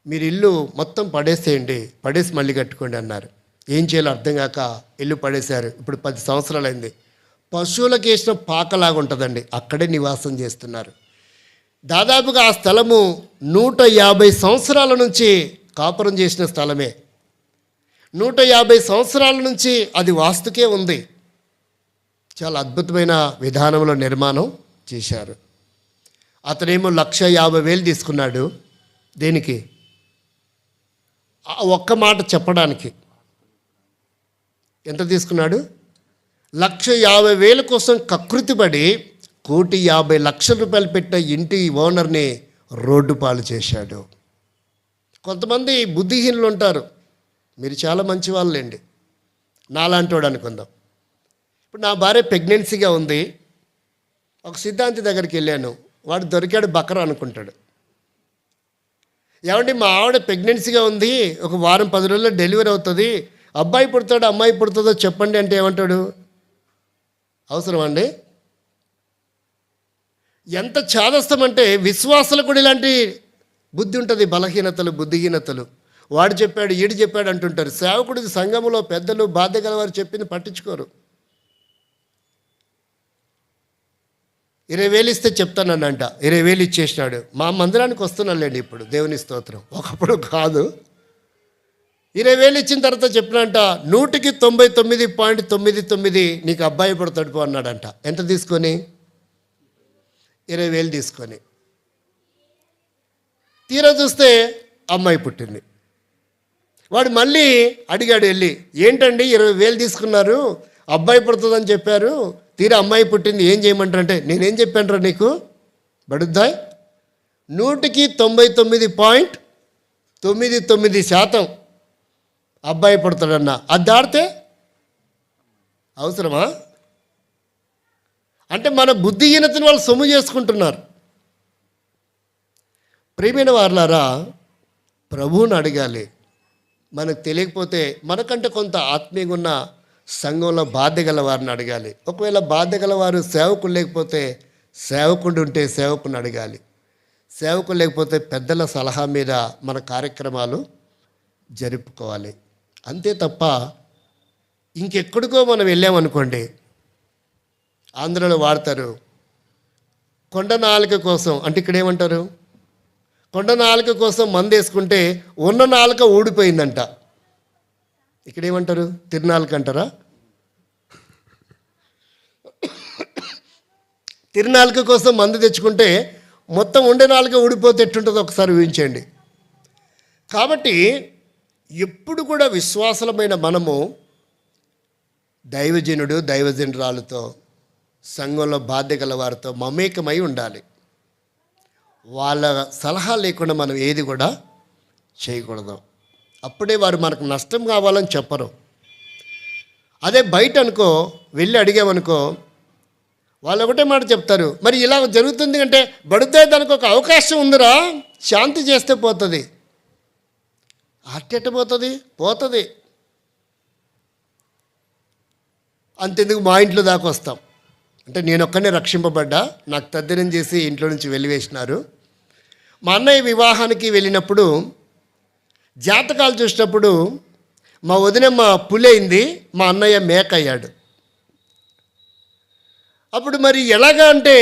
మీరు ఇల్లు మొత్తం పడేసేయండి, పడేసి మళ్ళీ కట్టుకోండి అన్నారు. ఏం చేయాలో అర్థం కాక ఇల్లు పడేశారు. ఇప్పుడు 10 సంవత్సరాలు అయింది. పశువులకు వేసిన పాకలాగా ఉంటుందండి, అక్కడే నివాసం చేస్తున్నారు. దాదాపుగా ఆ స్థలము 150 సంవత్సరాల నుంచి కాపురం చేసిన స్థలమే. 150 సంవత్సరాల నుంచి అది వాస్తుకే ఉంది. చాలా అద్భుతమైన విధానంలో నిర్మాణం చేశారు. అతనేమో 1,50,000 తీసుకున్నాడు. దేనికి? ఒక్క మాట చెప్పడానికి. ఎంత తీసుకున్నాడు? 1,50,000 కోసం కకృతిపడి 1,50,00,000 రూపాయలు పెట్టిన ఇంటి ఓనర్ని రోడ్డు పాలు చేశాడు. కొంతమంది బుద్ధిహీనులు ఉంటారు. మీరు చాలా మంచి వాళ్ళండి, నాలాంటి వాడు అనుకుందాం. ఇప్పుడు నా భార్య ప్రెగ్నెన్సీగా ఉంది. ఒక సిద్ధాంతి దగ్గరికి వెళ్ళాను, వాడు దొరికాడు బకరా అనుకుంటాడు. ఏమండి మా ఆవిడ ప్రెగ్నెన్సీగా ఉంది, ఒక వారం 10 రోజుల్లో డెలివరీ అవుతుంది, అబ్బాయి పుడతాడో అమ్మాయి పుడుతుందో చెప్పండి అంటే ఏమంటాడు? అవసరం అండి? ఎంత చాదస్తం అంటే విశ్వాసాలకు కూడా ఇలాంటి బుద్ధి ఉంటుంది, బలహీనతలు, బుద్ధిహీనతలు. వాడు చెప్పాడు, ఈడు చెప్పాడు అంటుంటారు. సేవకుడికి సంఘములో పెద్దలు బాధ్యత గలవారు చెప్పింది పట్టించుకోరు. 20,000 ఇస్తే చెప్తానంట, 20,000 ఇచ్చేసినాడు. మా మందిరానికి వస్తున్నానులేండి ఇప్పుడు, దేవుని స్తోత్రం. ఒకప్పుడు కాదు. 20,000 ఇచ్చిన తర్వాత చెప్పినంట, 99.99 నీకు అబ్బాయి పడతాడు పో అన్నాడంట. ఎంత తీసుకొని? 20,000 తీసుకొని. తీరా చూస్తే అమ్మాయి పుట్టింది. వాడు మళ్ళీ అడిగాడు వెళ్ళి, ఏంటండి 20,000 తీసుకున్నారు, అబ్బాయి పుడుతుందని చెప్పారు, తీరా అమ్మాయి పుట్టింది, ఏం చేయమంటారంటే, నేనేం చెప్పానురా నీకు బడుద్దాయ్, 99.99% అబ్బాయి పుడతాడన్నా, అది దాడితే అవసరమా? అంటే మన బుద్ధిహీనతను వాళ్ళు సొమ్ము చేసుకుంటున్నారు. ప్రియమైన వారలారా, ప్రభువుని అడగాలి. మనకు తెలియకపోతే మనకంటే కొంత ఆత్మీయంగా ఉన్న సంఘంలో బాధ్యత గల వారిని అడగాలి. ఒకవేళ బాధ్యత గల వారు సేవకులు లేకపోతే, సేవకుడు ఉంటే సేవకుని అడగాలి. సేవకులు లేకపోతే పెద్దల సలహా మీద మన కార్యక్రమాలు జరుపుకోవాలి. అంతే తప్ప ఇంకెక్కడికో మనం వెళ్ళామనుకోండి, ఆంధ్రలో వాడతారు కొండ నాలుక కోసం. అంటే ఇక్కడ ఏమంటారు? కొండ నాలుక కోసం మందు వేసుకుంటే ఉన్న నాలుక ఊడిపోయిందంట. ఇక్కడ ఏమంటారు? తిరునాలుక అంటారా? తిరునాలుక కోసం మందు తెచ్చుకుంటే మొత్తం ఉండే నాలుక ఊడిపోతే ఎట్టుంటుందో ఒకసారి ఊహించండి. కాబట్టి ఎప్పుడు కూడా విశ్వాసమైన మనము దైవజనుడు దైవజనురాలతో, సంఘంలో బాధ్యత గల వారితో మమేకమై ఉండాలి. వాళ్ళ సలహా లేకుండా మనం ఏది కూడా చేయకూడదు. అప్పుడే వారు మనకు నష్టం కావాలని చెప్పరు. అదే బయట అనుకో, వెళ్ళి అడిగామనుకో, వాళ్ళు ఒకటే మాట చెప్తారు, మరి ఇలా జరుగుతుంది అంటే బడితే దానికి ఒక అవకాశం ఉందిరా, శాంతి చేస్తే పోతుంది. అట్టెట్ట పోతుంది. అంతెందుకు మా ఇంట్లో దాకా వస్తాం. అంటే నేను ఒక్కనే రక్షింపబడ్డా, నాకు తద్దినం చేసి ఇంట్లో నుంచి వెలివేసినారు. మా అన్నయ్య వివాహానికి వెళ్ళినప్పుడు జాతకాలు చూసినప్పుడు మా వదినమ్మ పులి అయింది, మా అన్నయ్య మేక అయ్యాడు. అప్పుడు మరి ఎలాగా అంటే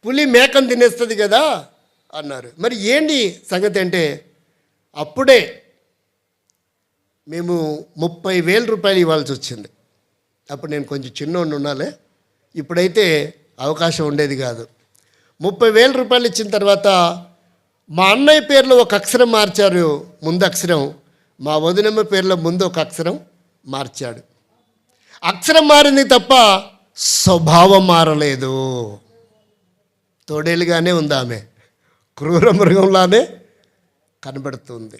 పులి మేకను తినేస్తుంది కదా అన్నారు. మరి ఏంటి సంగతి అంటే, అప్పుడే మేము 30,000 రూపాయలు ఇవ్వాల్సి వచ్చింది. అప్పుడు నేను కొంచెం చిన్నోడిని ఉండాలి, ఇప్పుడైతే అవకాశం ఉండేది కాదు. 30,000 రూపాయలు ఇచ్చిన తర్వాత మా అన్నయ్య పేరులో ఒక అక్షరం మార్చారు, ముందు అక్షరం. మా వదినమ్మ పేరులో ముందు ఒక అక్షరం మార్చాడు. అక్షరం మారింది తప్ప స్వభావం మారలేదు. తోడేలుగానే ఉంది ఆమె, క్రూర మృగంలానే కనబడుతుంది.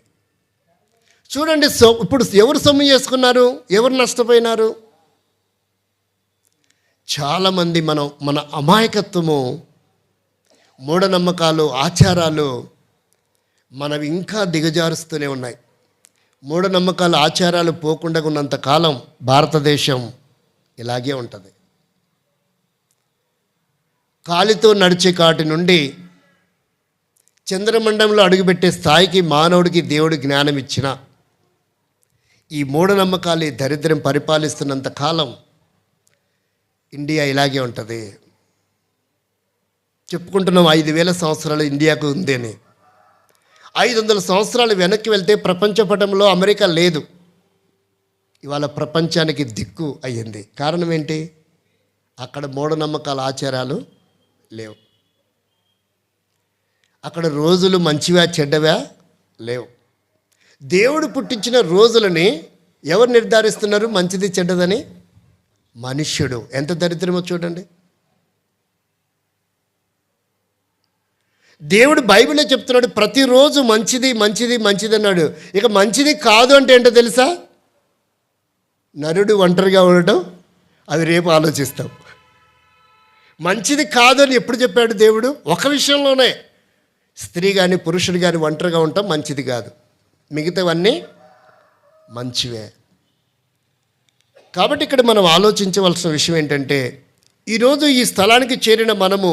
చూడండి, ఇప్పుడు ఎవరు సొమ్ము చేసుకున్నారు, ఎవరు నష్టపోయినారు? చాలామంది మన అమాయకత్వము, మూఢనమ్మకాలు, ఆచారాలు మనవి ఇంకా దిగజారుస్తూనే ఉన్నాయి. మూఢనమ్మకాలు, ఆచారాలు పోకుండా ఉన్నంత కాలం భారతదేశం ఇలాగే ఉంటుంది. కాలితో నడిచే కాటి నుండి చంద్రమండలంలో అడుగుపెట్టే స్థాయికి మానవుడికి దేవుడు జ్ఞానం ఇచ్చిన ఈ మూఢనమ్మకాలు, ఈ దరిద్రం పరిపాలిస్తున్నంత కాలం ఇండియా ఇలాగే ఉంటుంది. చెప్పుకుంటున్నాం 5,000 సంవత్సరాలు ఇండియాకు ఉంది అని. 500 సంవత్సరాలు వెనక్కి వెళ్తే ప్రపంచ పటంలో అమెరికా లేదు. ఇవాళ ప్రపంచానికి దిక్కు అయ్యింది. కారణం ఏంటి? అక్కడ మూఢనమ్మకాల ఆచారాలు లేవు. అక్కడ రోజులు మంచివా చెడ్డవా లేవు. దేవుడు పుట్టించిన రోజులని ఎవరు నిర్ధారిస్తున్నారు మంచిది చెడ్డదని? మనుష్యుడు. ఎంత దరిద్రమో చూడండి. దేవుడు బైబిల్లో చెప్తున్నాడు, ప్రతిరోజు మంచిది మంచిది మంచిది అన్నాడు. ఇక మంచిది కాదు అంటే ఏంటో తెలుసా? నరుడు ఒంటరిగా ఉండటం. అది రేపు ఆలోచిస్తాం. మంచిది కాదు అని ఎప్పుడు చెప్పాడు దేవుడు? ఒక విషయంలోనే, స్త్రీ కానీ పురుషుడు కానీ ఒంటరిగా ఉండటం మంచిది కాదు. మిగతావన్నీ మంచివే. కాబట్టి ఇక్కడ మనం ఆలోచించవలసిన విషయం ఏంటంటే, ఈరోజు ఈ స్థలానికి చేరిన మనము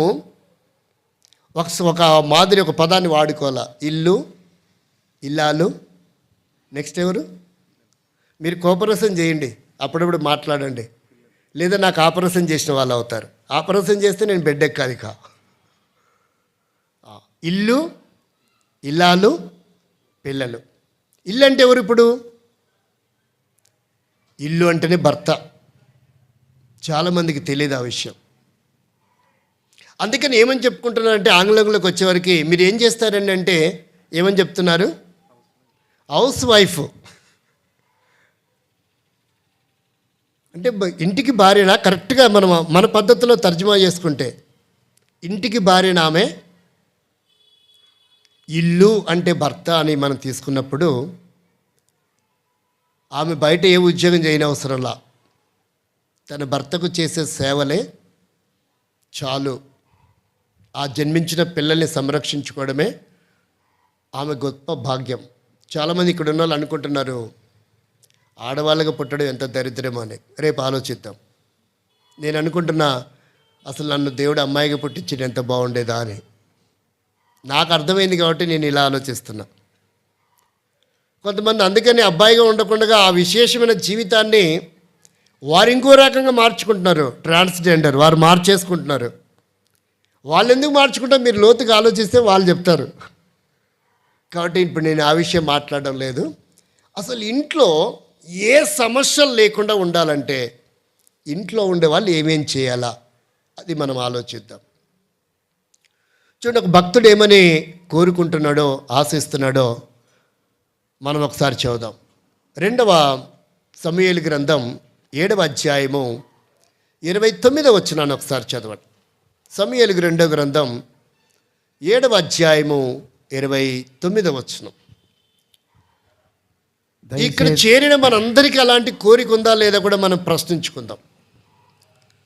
ఒక మాదిరి ఒక పదాన్ని వాడుకోవాలా. ఇల్లు, ఇల్లాలు, నెక్స్ట్ ఎవరు? మీరు కోపరసం చేయండి, అప్పుడప్పుడు మాట్లాడండి, లేదా నాకు ఆపరేషన్ చేసిన వాళ్ళు అవుతారు. ఆపరేషన్ చేస్తే నేను బెడ్ ఎక్కాలి కా. ఇల్లు, ఇల్లాలు, పిల్లలు. ఇల్లు అంటే ఎవరు? ఇప్పుడు ఇల్లు అంటేనే భర్త. చాలామందికి తెలియదు ఆ విషయం. అందుకని ఏమని చెప్పుకుంటున్నారంటే, ఆంగ్లంలోకి వచ్చేవరకు మీరు ఏం చేస్తారండి అంటే ఏమని చెప్తున్నారు? హౌస్ వైఫ్ అంటే ఇంటికి భార్యనా? కరెక్ట్గా మన పద్ధతిలో తర్జుమా చేసుకుంటే ఇంటికి భార్యన ఆమె. ఇల్లు అంటే భర్త అని మనం తీసుకున్నప్పుడు ఆమె బయట ఏ ఉద్యోగం చేయనవసరంలా, తన భర్తకు చేసే సేవలే చాలు. ఆ జన్మించిన పిల్లల్ని సంరక్షించుకోవడమే ఆమె గొప్ప భాగ్యం. చాలామంది ఇక్కడ ఉన్న వాళ్ళు అనుకుంటున్నారు, ఆడవాళ్ళగా పుట్టడం ఎంత దరిద్రమో అని. రేపు ఆలోచిద్దాం. నేను అనుకుంటున్నా, అసలు నన్ను దేవుడు అమ్మాయిగా పుట్టించి ఎంత బాగుండేదా అని. నాకు అర్థమైంది కాబట్టి నేను ఇలా ఆలోచిస్తున్నా. కొంతమంది అందుకని అబ్బాయిగా ఉండకుండా ఆ విశేషమైన జీవితాన్ని వారు ఇంకో రకంగా మార్చుకుంటున్నారు. ట్రాన్స్జెండర్ వారు మార్చేసుకుంటున్నారు. వాళ్ళు ఎందుకు మార్చుకుంటారు? మీరు లోతుగా ఆలోచిస్తే వాళ్ళు చెప్తారు. కాబట్టి ఇప్పుడు నేను ఆ విషయం మాట్లాడడం లేదు. అసలు ఇంట్లో ఏ సమస్యలు లేకుండా ఉండాలంటే ఇంట్లో ఉండే వాళ్ళు ఏమేం చేయాలా అది మనం ఆలోచిద్దాం. చూడండి, ఒక భక్తుడు ఏమని కోరుకుంటున్నాడో, ఆశిస్తున్నాడో మనం ఒకసారి చదువుదాం. 2వ సమూయేలు గ్రంథం 7వ అధ్యాయము 29వ వచనాన్ని ఒకసారి చదవండి. సమూయేలు 2వ గ్రంథం 7వ అధ్యాయము 29వ వచనం. ఇక్కడ చేరిన మనందరికీ అలాంటి కోరిక ఉందా లేదా కూడా మనం ప్రశ్నించుకుందాం.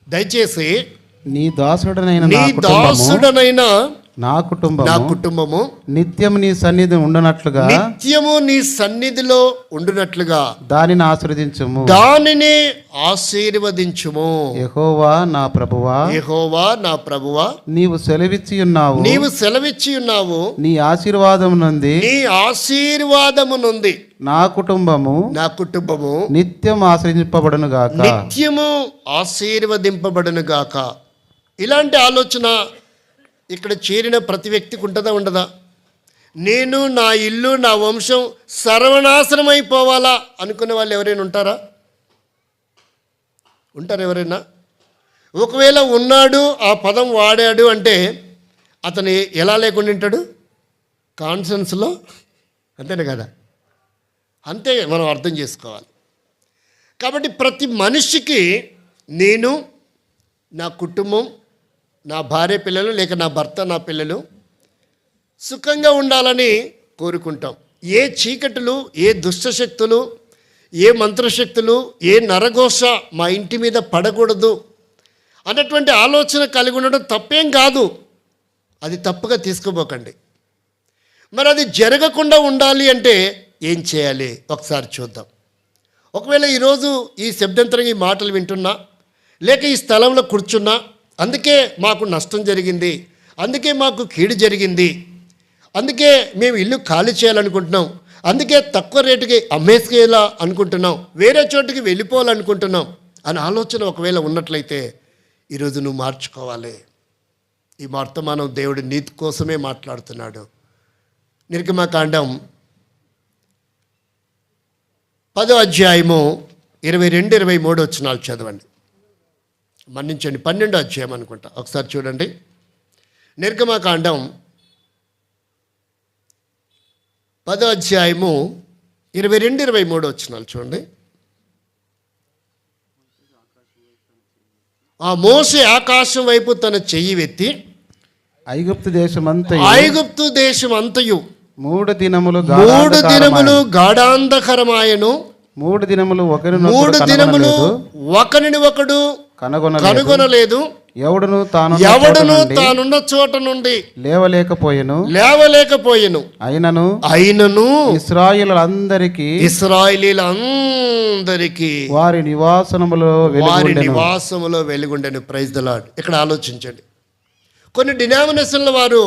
దయచేసి నీ దాసుడనైన నా కుటుంబము నిత్యము నీ సన్నిధి ఉండునట్లుగా దానిని ఆశీర్వదించుము. యెహోవా నా ప్రభువా నీవు సెలవిచ్చి ఉన్నావు. నీ ఆశీర్వాదము నుండి నా కుటుంబము నిత్యము ఆశీర్వదింపబడును గాక. ఇలాంటి ఆలోచన ఇక్కడ చేరిన ప్రతి వ్యక్తికి ఉంటుందా ఉండదా? నేను, నా ఇల్లు, నా వంశం సర్వనాశనం అయిపోవాలా అనుకునే వాళ్ళు ఎవరైనా ఉంటారా? ఉంటారు ఎవరైనా? ఒకవేళ ఉన్నాడు, ఆ పదం వాడాడు అంటే అతను ఎలా లేకుండా ఉంటాడు? కాన్షియన్స్లో. అంతేనే కదా? అంతే మనం అర్థం చేసుకోవాలి. కాబట్టి ప్రతి మనిషికి నేను, నా కుటుంబం, నా భార్య పిల్లలు, లేక నా భర్త, నా పిల్లలు సుఖంగా ఉండాలని కోరుకుంటాం. ఏ చీకటులు, ఏ దుష్టశక్తులు, ఏ మంత్రశక్తులు, ఏ నరఘోష మా ఇంటి మీద పడకూడదు అన్నటువంటి ఆలోచన కలిగి ఉండడం తప్పేం కాదు. అది తప్పుగా తీసుకోబోకండి. మరి అది జరగకుండా ఉండాలి అంటే ఏం చేయాలి ఒకసారి చూద్దాం. ఒకవేళ ఈరోజు ఈ శబ్దంతరంగా ఈ మాటలు వింటున్నా, లేక ఈ స్థలంలో కూర్చున్నా, అందుకే మాకు నష్టం జరిగింది, అందుకే మాకు కీడు జరిగింది, అందుకే మేము ఇల్లు ఖాళీ చేయాలనుకుంటున్నాం, అందుకే తక్కువ రేటుకి అమ్మేసుకేలా అనుకుంటున్నాం, వేరే చోటుకి వెళ్ళిపోవాలనుకుంటున్నాం అని ఆలోచన ఒకవేళ ఉన్నట్లయితే ఈరోజు నువ్వు మార్చుకోవాలి. ఈ వర్తమానం దేవుడి నీతి కోసమే మాట్లాడుతున్నాడు. నిర్గమకాండం 10వ అధ్యాయము 22-23 వచనాలు చదవండి. మన్నించండి, 12వ అధ్యాయం అనుకుంటా. ఒకసారి చూడండి. నిర్గమకాండం 10వ అధ్యాయము 22-23 వచనాలు చూడండి. ఆ మోషే ఆకాశం వైపు తన చెయ్యి వెత్తి ఐగుప్తు దేశమంతయు 3 దినములు గాఢాంధకరమాయను. 3 దినములు ఒకరిని ఒకడు కనుగొనలేదు. ఎవడును తానున్న చోట నుండి లేవలేకపోయెను. అయినను ఇశ్రాయేలీయులందరికీ వారి నివాసములో వెలుగుండెను. Praise the lord. ఇక్కడ ఆలోచించండి. కొన్ని డినామినేషన్ల వారు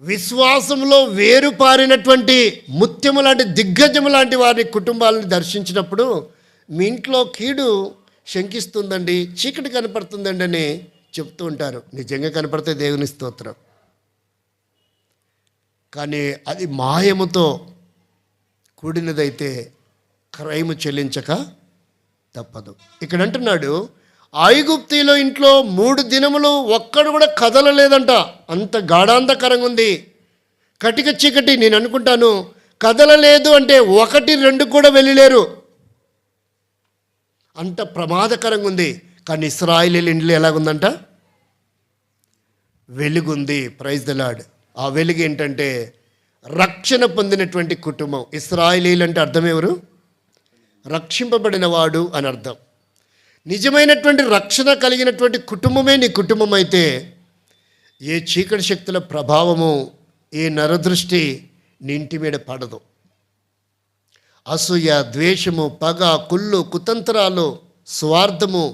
విశ్వాసంలో వేరుపారినటువంటి ముత్యము లాంటి దిగ్గజము లాంటి వారి కుటుంబాలను దర్శించినప్పుడు మీ ఇంట్లో కీడు శంకిస్తుందండి, చీకటి కనపడుతుందండి అని చెప్తూ ఉంటారు. నిజంగా కనపడితే దేవుని స్తోత్రం. కానీ అది మాయముతో కూడినదైతే క్రైము చెల్లించక తప్పదు. ఇక్కడ అంటున్నాడు, ఐగుప్తీలో ఇంట్లో 3 దినములు ఒక్కడు కూడా కదలలేదంట. అంత గాఢాంధకరంగా ఉంది, కటిక చీకటి. నేను అనుకుంటాను, కదలలేదు అంటే 1, 2 కూడా వెళ్ళలేరు, అంత ప్రమాదకరంగా ఉంది. కానీ ఇశ్రాయేలీయుల ఇంట్లో ఎలాగుందంట? వెలుగుంది. Praise the lord. ఆ వెలుగు ఏంటంటే రక్షణ పొందినటువంటి కుటుంబం. ఇశ్రాయేలీయులు అంటే అర్థం ఎవరు? రక్షింపబడిన వాడు అని అర్థం. నిజమైనటువంటి రక్షణ కలిగినటువంటి కుటుంబమే నీ కుటుంబం అయితే ఏ చీకటి శక్తుల ప్రభావము, ఏ నరదృష్టి నీ ఇంటి మీద పడదు. అసూయ, ద్వేషము, పగ, కుళ్ళు, కుతంత్రాలు, స్వార్థము,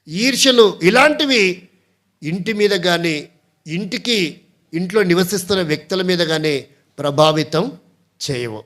ఈర్ష్యలు ఇలాంటివి ఇంటి మీద కానీ ఇంట్లో నివసిస్తున్న వ్యక్తుల మీద కానీ ప్రభావితం చేయవు.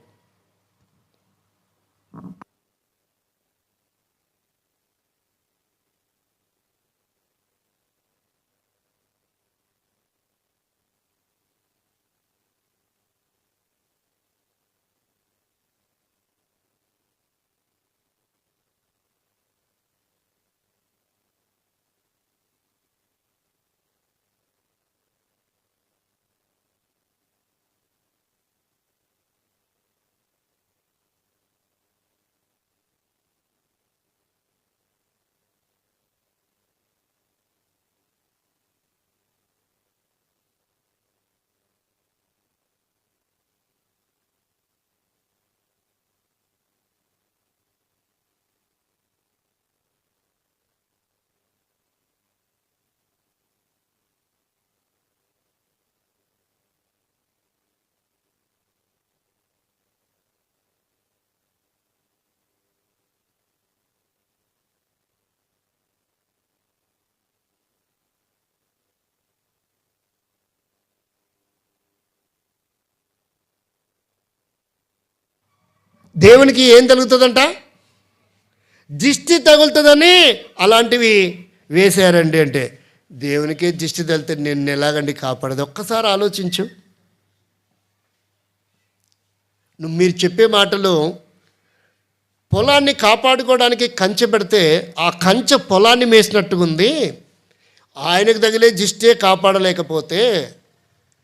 దేవునికి ఏం తగులుతుందంట? దిష్టి తగులుతుందని అలాంటివి వేశారండి. అంటే దేవునికే దిష్టి తగిలితే నిన్ను ఎలాగండి కాపాడదు? ఒక్కసారి ఆలోచించు. మీరు చెప్పే మాటలు పొలాన్ని కాపాడుకోవడానికి కంచె పెడితే ఆ కంచె పొలాన్ని మేసినట్టుగా ఉంది. ఆయనకు తగిలే దిష్టే కాపాడలేకపోతే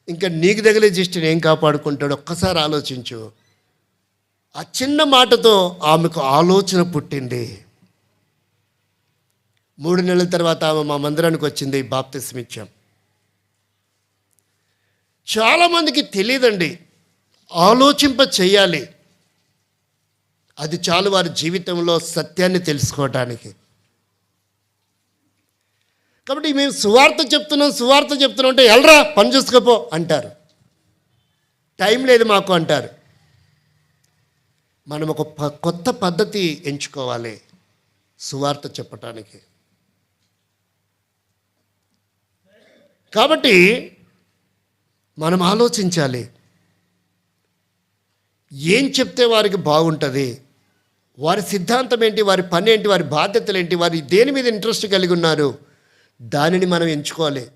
ఇంకా నీకు తగిలే దిష్టిని ఏం కాపాడుకుంటాడు? ఒక్కసారి ఆలోచించు. ఆ చిన్న మాటతో ఆమెకు ఆలోచన పుట్టింది. 3 నెలల తర్వాత ఆమె మా మందిరానికి వచ్చింది. బాప్తిస్మం ఇచ్చాం. చాలామందికి తెలియదండి, ఆలోచింప చేయాలి. అది చాలు వారి జీవితంలో సత్యాన్ని తెలుసుకోవటానికి. కాబట్టి మేము సువార్త చెప్తున్నాం అంటే ఎల్రా పని చూసుకోపో అంటారు. టైం లేదు మాకు అంటారు. మనం ఒక కొత్త పద్ధతి ఎంచుకోవాలి సువార్త చెప్పటానికి. కాబట్టి మనం ఆలోచించాలి, ఏం చెప్తే వారికి బాగుంటుంది, వారి సిద్ధాంతం ఏంటి, వారి పని ఏంటి, వారి బాధ్యతలు ఏంటి, వారి దేని మీద ఇంట్రెస్ట్ కలిగి ఉన్నారు, దానిని మనం ఎంచుకోవాలి.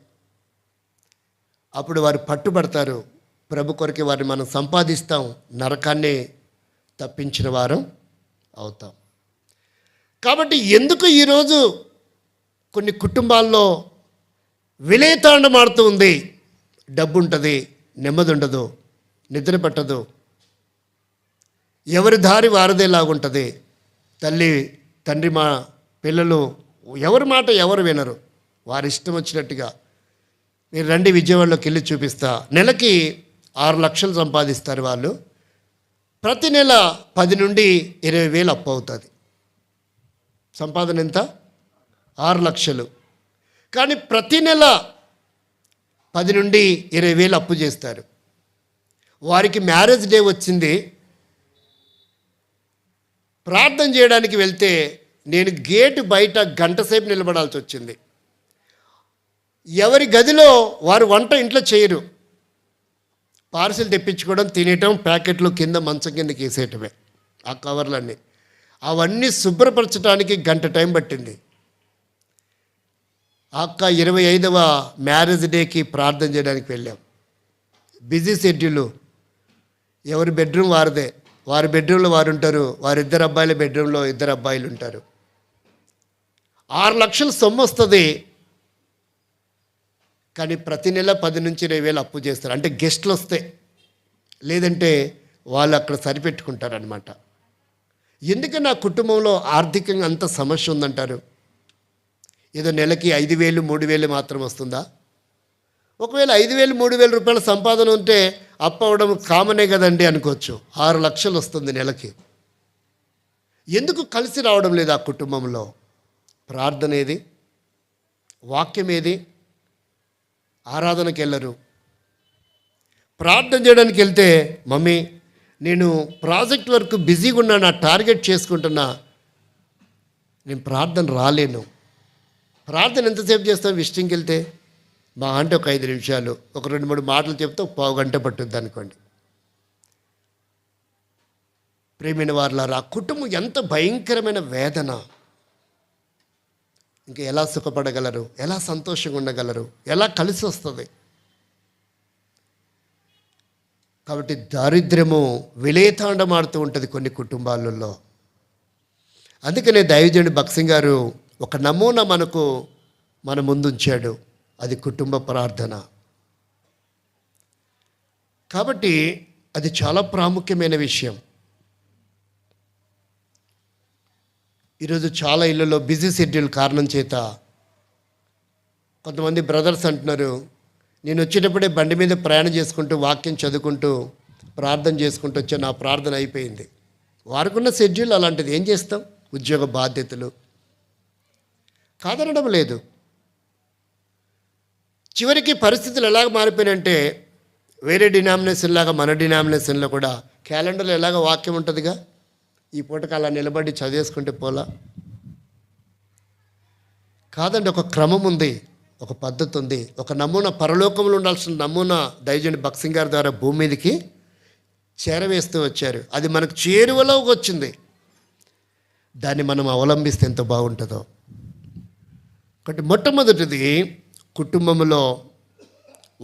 అప్పుడు వారు పట్టుబడతారు. ప్రభు కొరకు వారిని మనం సంపాదిస్తాం, నరకాన్ని తప్పించిన వారం అవుతాం. కాబట్టి ఎందుకు ఈరోజు కొన్ని కుటుంబాల్లో విలయతాండం ఆడుతూ ఉంది? డబ్బు ఉంటుంది, నెమ్మది ఉండదు, నిద్ర పట్టదు, ఎవరి దారి వారదేలాగుంటుంది. తల్లి తండ్రి మా పిల్లలు ఎవరి మాట ఎవరు వినరు, వారి ఇష్టం వచ్చినట్టుగా. మీరు రండి విజయవాడలోకి వెళ్ళి చూపిస్తా. నెలకి 6 లక్షలు సంపాదిస్తారు వాళ్ళు. ప్రతి నెల 10 నుండి 20 వేలు అప్పు అవుతుంది. సంపాదన ఎంత? 6 లక్షలు. కానీ ప్రతి నెల 10 నుండి 20,000 అప్పు చేస్తారు. వారికి మ్యారేజ్ డే వచ్చింది, ప్రార్థన చేయడానికి వెళ్తే నేను గేటు బయట గంట సేపు నిలబడాల్సి వచ్చింది. ఎవరి గదిలో వారు వంట ఇంట్లో చేయరు, పార్సిల్ తెప్పించుకోవడం, తినేయటం, ప్యాకెట్లు కింద మంచం కిందకి వేసేయటమే ఆ కవర్లన్నీ. అవన్నీ శుభ్రపరచడానికి గంట టైం పట్టింది. అక్క 25వ మ్యారేజ్ డేకి ప్రార్థన చేయడానికి వెళ్ళాం. బిజీ షెడ్యూల్, ఎవరి బెడ్రూమ్ వారిదే, వారి బెడ్రూమ్లో వారు ఉంటారు, వారిద్దరు అబ్బాయిల బెడ్రూమ్లో 2 అబ్బాయిలు ఉంటారు. 6 లక్షలు సొమ్ము వస్తుంది, కానీ ప్రతి నెల 10 నుంచి 20,000 అప్పు చేస్తారు. అంటే గెస్ట్లు వస్తే, లేదంటే వాళ్ళు అక్కడ సరిపెట్టుకుంటారనమాట. ఎందుకు నా కుటుంబంలో ఆర్థికంగా అంత సమస్య ఉందంటారు? ఏదో నెలకి 5,000 3,000 మాత్రం వస్తుందా? ఒకవేళ 5,000 3,000 రూపాయల సంపాదన ఉంటే అప్పు అవ్వడం కామనే కదండి అనుకోవచ్చు. 6 లక్షలు వస్తుంది నెలకి. ఎందుకు కలిసి రావడం లేదు ఆ కుటుంబంలో? ప్రార్థన ఏది? వాక్యం ఏది? ఆరాధనకి వెళ్ళరు. ప్రార్థన చేయడానికి వెళ్తే, మమ్మీ నేను ప్రాజెక్ట్ వర్క్ బిజీగా ఉన్నా, నా టార్గెట్ చేసుకుంటున్నా, నేను ప్రార్థన రాలేను. ప్రార్థన ఎంతసేపు చేస్తాం? విజిటింగ్కి వెళ్తే మా అంటే ఒక 5 నిమిషాలు, ఒక 2-3 మాటలు చెప్తే ఒక పావు గంట పట్టుద్ది అనుకోండి. ప్రేమైన వారులారా, ఆ కుటుంబం ఎంత భయంకరమైన వేదన. ఇంకా ఎలా సుఖపడగలరు? ఎలా సంతోషంగా ఉండగలరు? ఎలా కలిసి వస్తుంది? కాబట్టి దారిద్ర్యము విలేతాండమాడుతూ ఉంటుంది కొన్ని కుటుంబాలలో. అందుకనే దైవజనుడు భక్సింగ్ గారు ఒక నమూనా మన ముందుంచాడు, అది కుటుంబ ప్రార్థన. కాబట్టి అది చాలా ప్రాముఖ్యమైన విషయం. ఈరోజు చాలా ఇళ్ళలో బిజీ షెడ్యూల్ కారణం చేత కొంతమంది బ్రదర్స్ అంటున్నారు, నేను వచ్చేటప్పుడే బండి మీద ప్రయాణం చేసుకుంటూ వాక్యం చదువుకుంటూ ప్రార్థన చేసుకుంటూ వచ్చా, నా ప్రార్థన అయిపోయింది. వారికున్న షెడ్యూల్ అలాంటిది, ఏం చేస్తాం? ఉద్యోగ బాధ్యతలు కాదనడం లేదు. చివరికి పరిస్థితులు ఎలాగ మారిపోయినంటే, వేరే డినామినేషన్ లాగా మన డినామినేషన్లో కూడా క్యాలెండర్లో ఎలాగ వాక్యం ఉంటుందిగా, ఈ పూటకు అలా నిలబడి చదివేసుకుంటే పోలా. కాదండి, ఒక క్రమం ఉంది, ఒక పద్ధతి ఉంది, ఒక నమూనా. పరలోకంలో ఉండాల్సిన నమూనా దైవజనుడు భక్సింగ్ గారి ద్వారా భూమి మీదకి చేరవేస్తూ వచ్చారు. అది మనకు చేరువలోకి వచ్చింది. దాన్ని మనం అవలంబిస్తే ఎంత బాగుంటుందో. కాబట్టి మొట్టమొదటిది, కుటుంబంలో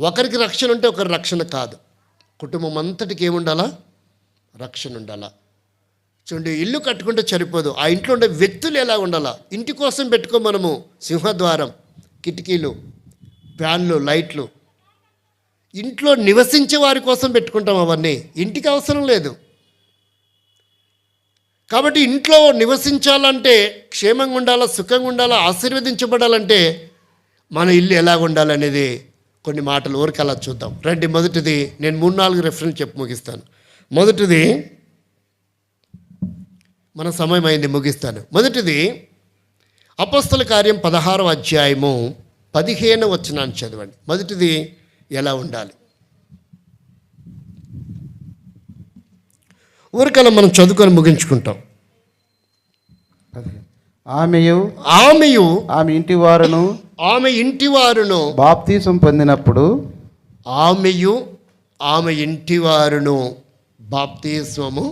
ఒకరికి రక్షణ ఉంటే ఒకరి రక్షణ కాదు. కుటుంబం అంతటికి ఏముండాలా? రక్షణ ఉండాలా. చూడండి, ఇల్లు కట్టుకుంటే సరిపోదు, ఆ ఇంట్లో ఉండే వ్యక్తులు ఎలా ఉండాలా? ఇంటి కోసం పెట్టుకో మనము సింహద్వారం, కిటికీలు, ఫ్యాన్లు, లైట్లు. ఇంట్లో నివసించే వారి కోసం పెట్టుకుంటాం అవన్నీ, ఇంటికి అవసరం లేదు. కాబట్టి ఇంట్లో నివసించాలంటే, క్షేమంగా ఉండాలా, సుఖంగా ఉండాలా, ఆశీర్వదించబడాలంటే మన ఇల్లు ఎలా ఉండాలనేది కొన్ని మాటలు ఊరికి అలా చూద్దాం రండి. మొదటిది, నేను 3-4 రెఫరెన్స్ చెప్పి ముగిస్తాను. మొదటిది, మన సమయం అయింది, ముగిస్తాను. మొదటిది, అపొస్తల కార్యం 16వ అధ్యాయము 15వ వచనాన్ని చదవండి. మొదటిది ఎలా ఉండాలి? ఊరికలా మనం చదువుకొని ముగించుకుంటాం. ఆమెయు ఆమె ఇంటి వారును బాప్తీసం పొందినప్పుడు ఆమె ఇంటి వారును బాప్తిస్మము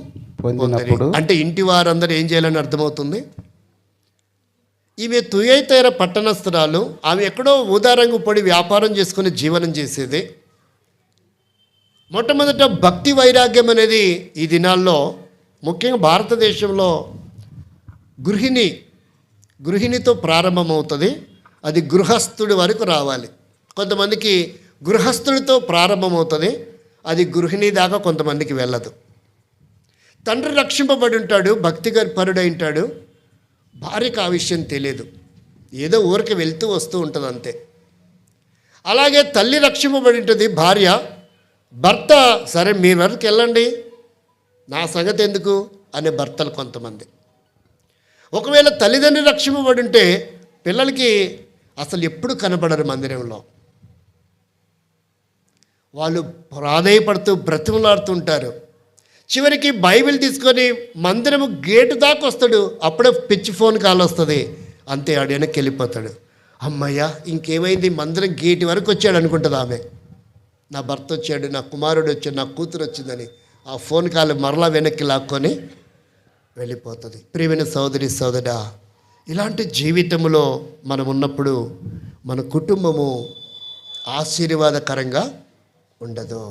పొందినప్పుడు, అంటే ఇంటి వారందరూ ఏం చేయాలని అర్థమవుతుంది. ఈమె తుయైతైర పట్టణస్థురాలు. ఆమె ఎక్కడో ఊదారంగు పడి వ్యాపారం చేసుకుని జీవనం చేసేది. మొట్టమొదట భక్తి వైరాగ్యం అనేది ఈ దినాల్లో, ముఖ్యంగా భారతదేశంలో గృహిణితో ప్రారంభమవుతుంది. అది గృహస్థుడి వరకు రావాలి. కొంతమందికి గృహస్థుడితో ప్రారంభమవుతుంది, అది గృహిణి దాకా కొంతమందికి వెళ్ళదు. తండ్రి రక్షింపబడి ఉంటాడు, భక్తిపరుడై ఉంటాడు, భార్యకు ఆ విషయం తెలియదు, ఏదో ఊరికి వెళ్తూ వస్తూ ఉంటుంది అంతే. అలాగే తల్లి రక్షింపబడి ఉంటుంది, భార్య. భర్త సరే మీ వరకు వెళ్ళండి, నా సంగతి ఎందుకు అనే భర్తలు కొంతమంది. ఒకవేళ తల్లిదండ్రులు రక్షింపబడి ఉంటే పిల్లలకి అసలు ఎప్పుడు కనబడరు మందిరంలో. వాళ్ళు ప్రాధేయపడుతూ బ్రతిమలాడుతుంటారు. చివరికి బైబిల్ తీసుకొని మందిరము గేటు దాకా వస్తాడు, అప్పుడే పిచ్చి ఫోన్ కాల్ వస్తుంది, అంతే ఆడు వెనక్కి వెళ్ళిపోతాడు. అమ్మయ్య ఇంకేమైంది, మందిరం గేటు వరకు వచ్చాడు అనుకుంటుంది ఆమె. నా భర్త వచ్చాడు, నా కుమారుడు వచ్చాడు, నా కూతురు వచ్చిందని ఆ ఫోన్ కాల్ మరలా వెనక్కి లాక్కొని వెళ్ళిపోతుంది. ప్రియమైన సోదరి సోదరా, ఇలాంటి జీవితంలో మనం ఉన్నప్పుడు మన కుటుంబము ఆశీర్వాదకరంగా ఉండదు.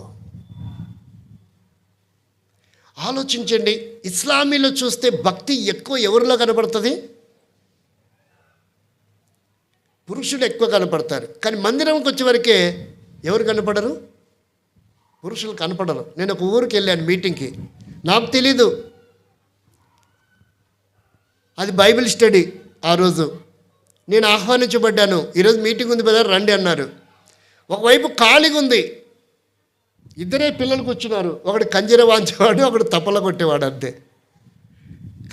ఆలోచించండి, ఇస్లామీలో చూస్తే భక్తి ఎక్కువ ఎవరిలో కనపడుతుంది? పురుషులు ఎక్కువ కనపడతారు. కానీ మందిరంకి వచ్చేవరకే ఎవరు కనపడరు? పురుషులు కనపడరు. నేను ఒక ఊరికి వెళ్ళాను మీటింగ్కి, నాకు తెలీదు, అది బైబిల్ స్టడీ. ఆ రోజు నేను ఆహ్వానించబడ్డాను, ఈరోజు మీటింగ్ ఉంది బ్రదర్ రండి అన్నారు. ఒకవైపు ఖాళీగా ఉంది, ఇద్దరే పిల్లలు కూర్చున్నారు, ఒకడు కంజర వాంచేవాడు, ఒకడు తప్పల కొట్టేవాడు, అంతే.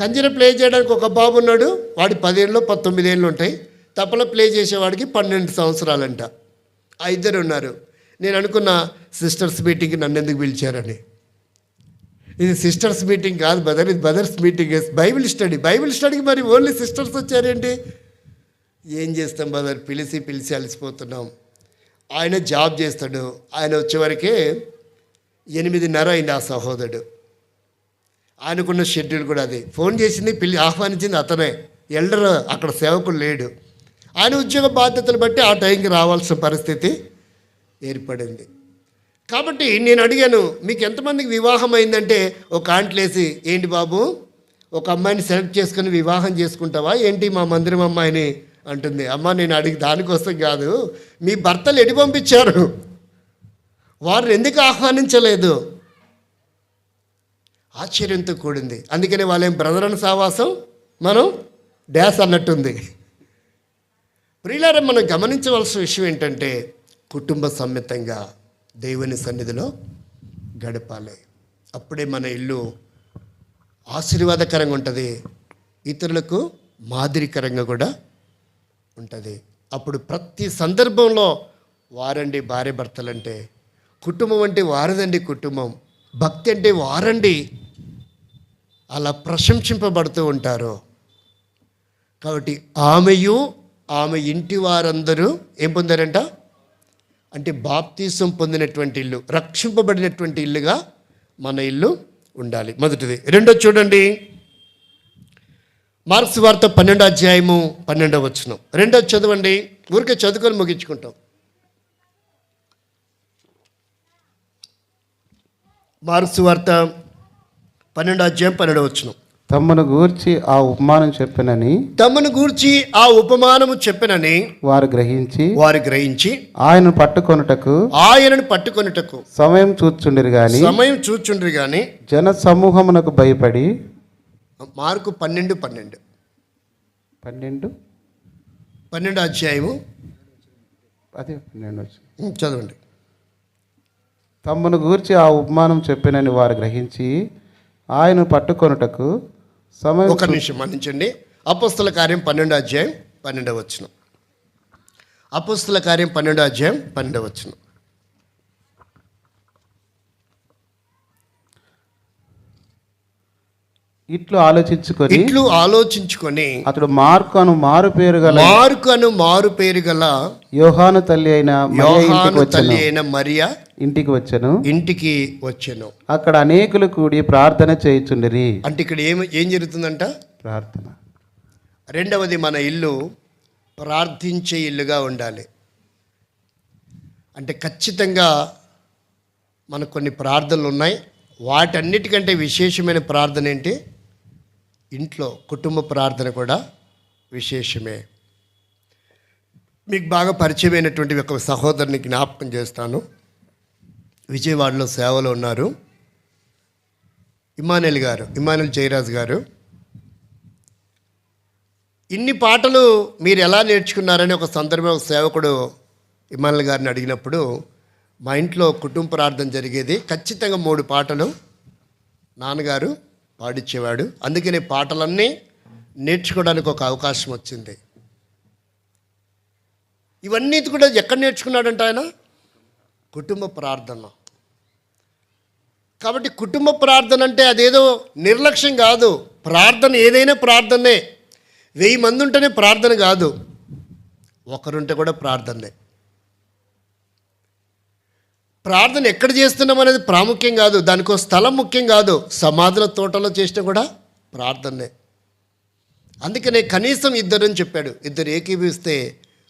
కంజర ప్లే చేయడానికి ఒక బాబు ఉన్నాడు, వాడి 10 ఏళ్ళు 19 ఏళ్ళు ఉంటాయి. తప్పల ప్లే చేసేవాడికి 12 సంవత్సరాలంట. ఆ ఇద్దరు ఉన్నారు. నేను అనుకున్న సిస్టర్స్ మీటింగ్కి నన్ను ఎందుకు పిలిచారని. ఇది సిస్టర్స్ మీటింగ్ కాదు బ్రదర్, ఇది brothers meeting, Bible study. Bible స్టడీకి మరి ఓన్లీ సిస్టర్స్ వచ్చారేంటి? ఏం చేస్తాం బ్రదర్, పిలిచి అలసిపోతున్నాం. ఆయన జాబ్ చేస్తాడు, ఆయన వచ్చేవరకే 8:30 అయింది. ఆ సహోదరుడు, ఆయనకున్న షెడ్యూల్ కూడా అది. ఫోన్ చేసింది, ఆహ్వానించింది అతనే, ఎల్డర్ అక్కడ సేవకుడు లేడు. ఆయన ఉద్యోగ బాధ్యతలు బట్టి ఆ టైంకి రావాల్సిన పరిస్థితి ఏర్పడింది. కాబట్టి నేను అడిగాను, మీకు ఎంతమందికి వివాహం అయిందంటే ఒక ఆంట్లేసి, ఏంటి బాబు ఒక అమ్మాయిని సెలెక్ట్ చేసుకుని వివాహం చేసుకుంటావా ఏంటి మా మందిరం అమ్మాయిని అంటుంది. అమ్మ నేను అడిగి దానికోసం కాదు, మీ భర్తలు ఎడి పంపించారు, వారిని ఎందుకు ఆహ్వానించలేదు? ఆశ్చర్యంతో కూడింది. అందుకనే వాళ్ళేం బ్రదర్ అని సావాసం, మనం డ్యాస్ అన్నట్టుంది. ప్రియులారా, మనం గమనించవలసిన విషయం ఏంటంటే కుటుంబ సమేతంగా దేవుని సన్నిధిలో గడపాలి. అప్పుడే మన ఇల్లు ఆశీర్వాదకరంగా ఉంటుంది, ఇతరులకు మాదిరికరంగా కూడా ఉంటుంది. అప్పుడు ప్రతి సందర్భంలో వారండి భార్య భర్తలంటే, కుటుంబం అంటే వారదండి కుటుంబం, భక్తి అంటే వారండి అలా ప్రశంసింపబడుతూ ఉంటారు. కాబట్టి ఆమెయు ఆమె ఇంటి వారందరూ ఏం పొందారంట అంటే బాప్తీసం పొందినటువంటి ఇల్లు, రక్షింపబడినటువంటి ఇల్లుగా మన ఇల్లు ఉండాలి. మొదటిది. రెండోది చూడండి, మార్క్స్ వార్త 12:12. రెండోది చదవండి, ఊరికే చదువుకొని ముగించుకుంటాం. మార్క్స్ వార్త 12:12. తమను గూర్చి ఆ ఉపమానం చెప్పినని వారు గ్రహించి ఆయనను పట్టుకొనుటకు సమయం చూచుండిరి గాని జన సమూహమునకు భయపడి. మార్కు 12 అధ్యాయము అదే 12 చదవండి. తమను గూర్చి ఆ ఉపమానం చెప్పినని వారు గ్రహించి ఆయన పట్టుకొనుటకు సమయం. ఒక నిమిషం మన్నించండి. అపోస్తల కార్యం 12:12. అపోస్తల కార్యం 12:12. ఇట్లు ఆలోచించుకొని అతడు మార్కు అను మారు పేరు గల యోహాను తల్లి అయిన మరియా ఇంటికి వచ్చెను. అక్కడ అనేకులు కూడి ప్రార్థన చేయుచుండిరి. అంటే ఇక్కడ ఏం జరుగుతుందంట? ప్రార్థన. రెండవది, మన ఇల్లు ప్రార్థించే ఇల్లుగా ఉండాలి. అంటే ఖచ్చితంగా మనకు కొన్ని ప్రార్థనలు ఉన్నాయి. వాటన్నిటికంటే విశేషమైన ప్రార్థన ఏంటి? ఇంట్లో కుటుంబ ప్రార్థన కూడా విశేషమే. మీకు బాగా పరిచయమైనటువంటి ఒక సహోదరుని జ్ఞాపకం చేస్తాను. విజయవాడలో సేవలో ఉన్నారు. ఇమానుయేల్ జయరాజ్ గారు. ఇన్ని పాటలు మీరు ఎలా నేర్చుకున్నారని ఒక సందర్భం సేవకుడు ఇమానుయేల్ గారిని అడిగినప్పుడు, మా ఇంట్లో కుటుంబ ప్రార్థన జరిగేది, ఖచ్చితంగా 3 పాటలు నాన్నగారు పాడిచ్చేవాడు. అందుకనే పాటలన్నీ నేర్చుకోవడానికి ఒక అవకాశం వచ్చింది. ఇవన్నీ కూడా ఎక్కడ నేర్చుకున్నాడంట ఆయన? కుటుంబ ప్రార్థన. కాబట్టి కుటుంబ ప్రార్థన అంటే అదేదో నిర్లక్ష్యం కాదు. ప్రార్థన ఏదైనా ప్రార్థనే. 1000 మంది ఉంటేనే ప్రార్థన కాదు, ఒకరుంటే కూడా ప్రార్థనే. ప్రార్థన ఎక్కడ చేస్తున్నాం అనేది ప్రాముఖ్యం కాదు, దానికో స్థలం ముఖ్యం కాదు. సమాధుల తోటలో చేసినా కూడా ప్రార్థనే. అందుకనే కనీసం 2 అని చెప్పాడు. 2 ఏకీభవిస్తే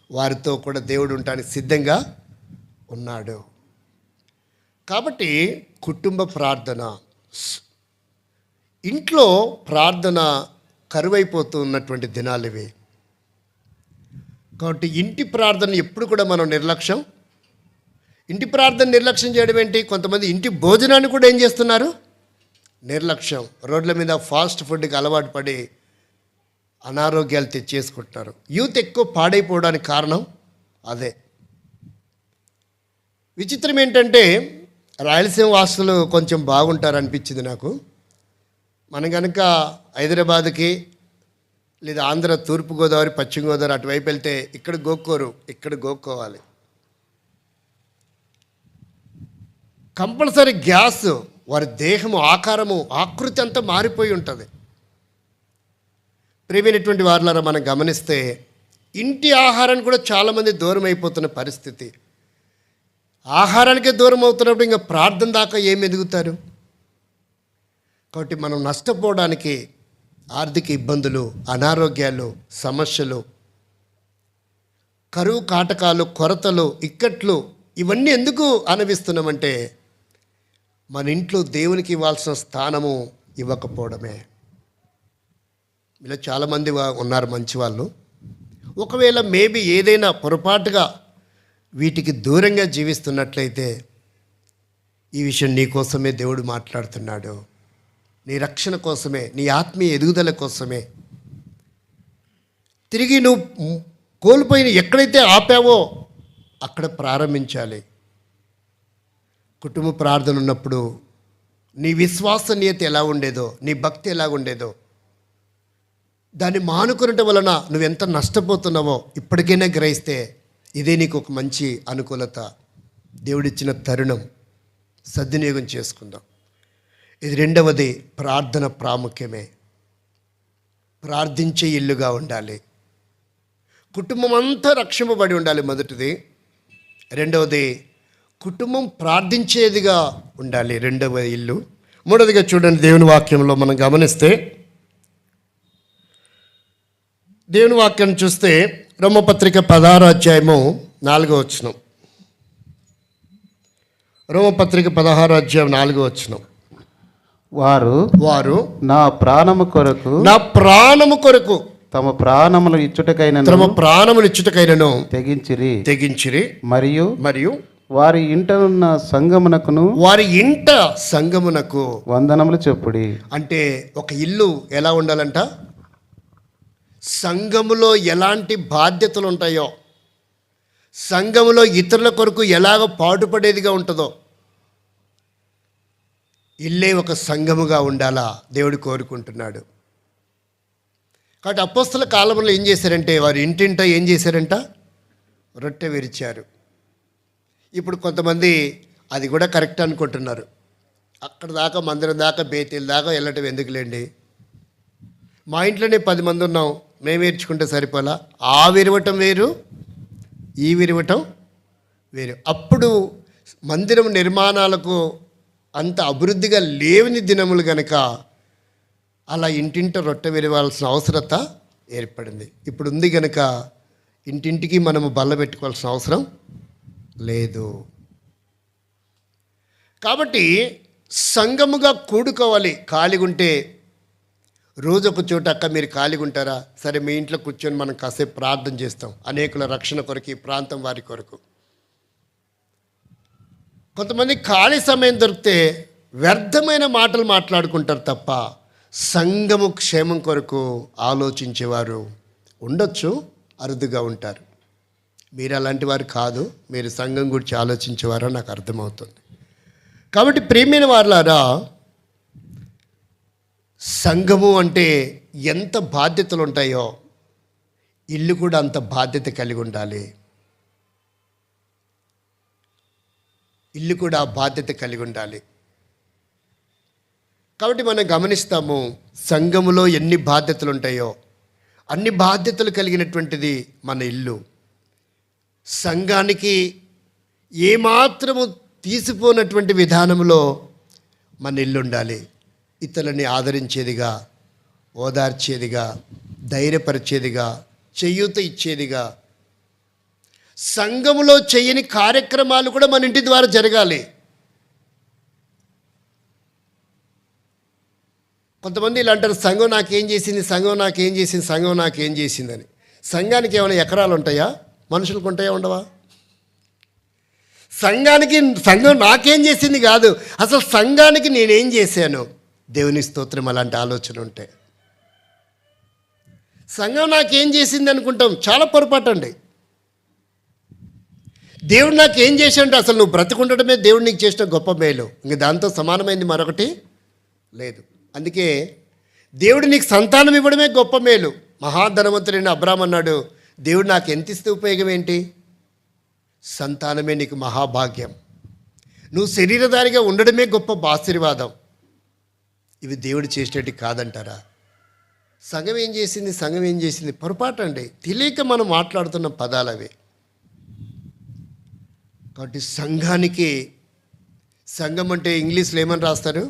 వారితో కూడా దేవుడు ఉండడానికి సిద్ధంగా ఉన్నాడు. కాబట్టి కుటుంబ ప్రార్థన, ఇంట్లో ప్రార్థన కరువైపోతూ ఉన్నటువంటి దినాలు ఇవి. కాబట్టి ఇంటి ప్రార్థన ఎప్పుడు కూడా మనం నిర్లక్ష్యం. ఇంటి ప్రార్థన నిర్లక్ష్యం చేయడం ఏంటి? కొంతమంది ఇంటి భోజనాన్ని కూడా ఏం చేస్తున్నారు? నిర్లక్ష్యం. రోడ్ల మీద ఫాస్ట్ ఫుడ్కి అలవాటు పడి అనారోగ్యాలు తెచ్చేసుకుంటున్నారు. యూత్ ఎక్కువ పాడైపోవడానికి కారణం అదే. విచిత్రం ఏంటంటే రాయలసీమ వాసులు కొంచెం బాగుంటారు అనిపించింది నాకు. మనం కనుక హైదరాబాద్కి లేదా ఆంధ్ర తూర్పుగోదావరి పశ్చిమ గోదావరి అటువైపు వెళ్తే ఇక్కడ గోక్కోరు, ఇక్కడ గోక్కోవాలి. కంపల్సరీ గ్యాస్, వారి దేహము, ఆకారము, ఆకృతి అంతా మారిపోయి ఉంటుంది. ప్రియమైనటువంటి వారులారా, మనం గమనిస్తే ఇంటి ఆహారాన్ని కూడా చాలామంది దూరం అయిపోతున్న పరిస్థితి. ఆహారానికే దూరం అవుతున్నప్పుడు ఇంకా ప్రార్థన దాకా ఏమి ఎదుగుతారు? కాబట్టి మనం నష్టపోవడానికి ఆర్థిక ఇబ్బందులు, అనారోగ్యాలు, సమస్యలు, కరువు కాటకాలు, కొరతలు, ఇక్కట్లు ఇవన్నీ ఎందుకు అనుభవిస్తున్నామంటే మన ఇంట్లో దేవునికి ఇవ్వాల్సిన స్థానము ఇవ్వకపోవడమే. ఇలా చాలామంది ఉన్నారు మంచివాళ్ళు. ఒకవేళ మేబీ ఏదైనా పొరపాటుగా వీటికి దూరంగా జీవిస్తున్నట్లయితే ఈ విషయం నీ కోసమే దేవుడు మాట్లాడుతున్నాడు. నీ రక్షణ కోసమే, నీ ఆత్మీయ ఎదుగుదల కోసమే. తిరిగి నువ్వు కోల్పోయిన ఎక్కడైతే ఆపావో అక్కడ ప్రారంభించాలి. కుటుంబ ప్రార్థన ఉన్నప్పుడు నీ విశ్వసనీయత ఎలా ఉండేదో, నీ భక్తి ఎలా ఉండేదో, దాన్ని మానుకునటం వలన నువ్వెంత నష్టపోతున్నావో ఇప్పటికైనా గ్రహిస్తే ఇదే నీకు ఒక మంచి అనుకూలత, దేవుడిచ్చిన తరుణం. సద్వినియోగం చేసుకుందాం. ఇది 2వది, ప్రార్థన ప్రాముఖ్యమే. ప్రార్థించే ఇల్లుగా ఉండాలి. కుటుంబం అంతా రక్షింపబడి ఉండాలి, మొదటిది. 2వది, కుటుంబం ప్రార్థించేదిగా ఉండాలి, 2వ ఇల్లు. 3వదిగా చూడండి, దేవుని వాక్యంలో మనం గమనిస్తే, దేవుని వాక్యం చూస్తే రోమపత్రిక 16వ అధ్యాయము 4వ వచనం. రోమపత్రిక 16వ అధ్యాయం 4వ వచనం. వారు నా ప్రాణము కొరకు తమ ప్రాణములు ఇచ్చుటకైనను తెగించిరి మరియు వారి ఇంట సంగమునకు వందనములు చెప్పుడి. అంటే ఒక ఇల్లు ఎలా ఉండాలంట? సంఘములో ఎలాంటి బాధ్యతలు ఉంటాయో, సంఘములో ఇతరుల కొరకు ఎలాగ పాటుపడేదిగా ఉంటుందో, ఇల్లే ఒక సంఘముగా ఉండాలా దేవుడు కోరుకుంటున్నాడు. కాబట్టి అపోస్తల కాలంలో ఏం చేశారంటే, వారు ఇంటింట ఏం చేశారంట? రొట్టె విరిచారు. ఇప్పుడు కొంతమంది అది కూడా కరెక్ట్ అనుకుంటున్నారు. అక్కడ దాకా, మందిరం దాకా, బేతీల దాకా వెళ్ళటం ఎందుకులేండి, మా ఇంట్లోనే 10 మంది ఉన్నాం, మేము ఏర్చుకుంటే సరిపోలా. ఆ విరవటం వేరు, ఈ విరవటం వేరు. అప్పుడు మందిరం నిర్మాణాలకు అంత అభివృద్ధిగా లేని దినములు కనుక అలా ఇంటింట రొట్టె విరవాల్సిన అవసరత ఏర్పడింది. ఇప్పుడు ఉంది కనుక ఇంటింటికి మనము బల్ల పెట్టుకోవాల్సిన అవసరం లేదు. కాబట్టి సంఘముగా కూడుకోవాలి. ఖాళీగుంటే రోజు ఒక చోట, అక్క మీరు ఖాళీగా ఉంటారా? సరే, మీ ఇంట్లో కూర్చొని మనం కాసేపు ప్రార్థన చేస్తాం, అనేకుల రక్షణ కొరకు, ఈ ప్రాంతం వారి కొరకు. కొంతమంది ఖాళీ సమయం దొరికితే వ్యర్థమైన మాటలు మాట్లాడుకుంటారు తప్ప సంఘము క్షేమం కొరకు ఆలోచించేవారు ఉండొచ్చు, అరుదుగా ఉంటారు. మీరు అలాంటి వారు కాదు, మీరు సంఘం గురించి ఆలోచించేవారో నాకు అర్థమవుతుంది. కాబట్టి ప్రియమైన వారులారా, సంఘము అంటే ఎంత బాధ్యతలు ఉంటాయో ఇల్లు కూడా అంత బాధ్యత కలిగి ఉండాలి. ఇల్లు కూడా ఆ బాధ్యత కలిగి ఉండాలి. కాబట్టి మనం గమనిస్తాము, సంఘములో ఎన్ని బాధ్యతలు ఉంటాయో అన్ని బాధ్యతలు కలిగినటువంటిది మన ఇల్లు. సంఘానికి ఏమాత్రము తీసిపోనటువంటి విధానంలో మన ఇల్లు ఉండాలి. ఇతరులని ఆదరించేదిగా, ఓదార్చేదిగా, ధైర్యపరిచేదిగా, చేయూత ఇచ్చేదిగా. సంఘములో చేయని కార్యక్రమాలు కూడా మన ఇంటి ద్వారా జరగాలి. కొంతమంది ఇలా అంటారు, సంఘం నాకేం చేసింది, సంఘం నాకేం చేసింది, సంఘం నాకేం చేసిందని. సంఘానికి ఏమైనా ఎకరాలు ఉంటాయా? మనుషులకు ఉంటాయా? ఉండవా? సంఘం నాకేం చేసింది కాదు, అసలు సంఘానికి నేనేం చేశాను. దేవుని స్తోత్రం. అలాంటి ఆలోచన ఉంటే సంఘం నాకేం చేసింది అనుకుంటాం, చాలా పొరపాటు అండి. దేవుడు నాకేం చేశాడంటే అసలు నువ్వు బ్రతికుండటమే దేవుడు నీకు చేసిన గొప్ప మేలు. ఇంక దాంతో సమానమైంది మరొకటి లేదు. అందుకే దేవుడు నీకు సంతానం ఇవ్వడమే గొప్ప మేలు. మహాధనవంతుడైన అబ్రాహాము అన్నాడు, దేవుడు నాకు ఎంత ఇస్తే ఉపయోగం ఏంటి? సంతానమే నీకు మహాభాగ్యం. నువ్వు శరీరధారిగా ఉండడమే గొప్ప ఆశీర్వాదం. ఇవి దేవుడు చేసేటి కాదంటారా? సంఘం ఏం చేసింది, సంఘం ఏం చేసింది? పొరపాటు అండి. తెలియక మనం మాట్లాడుతున్న పదాలు అవి. కాబట్టి సంఘం అంటే ఇంగ్లీష్లో ఏమని రాస్తారు?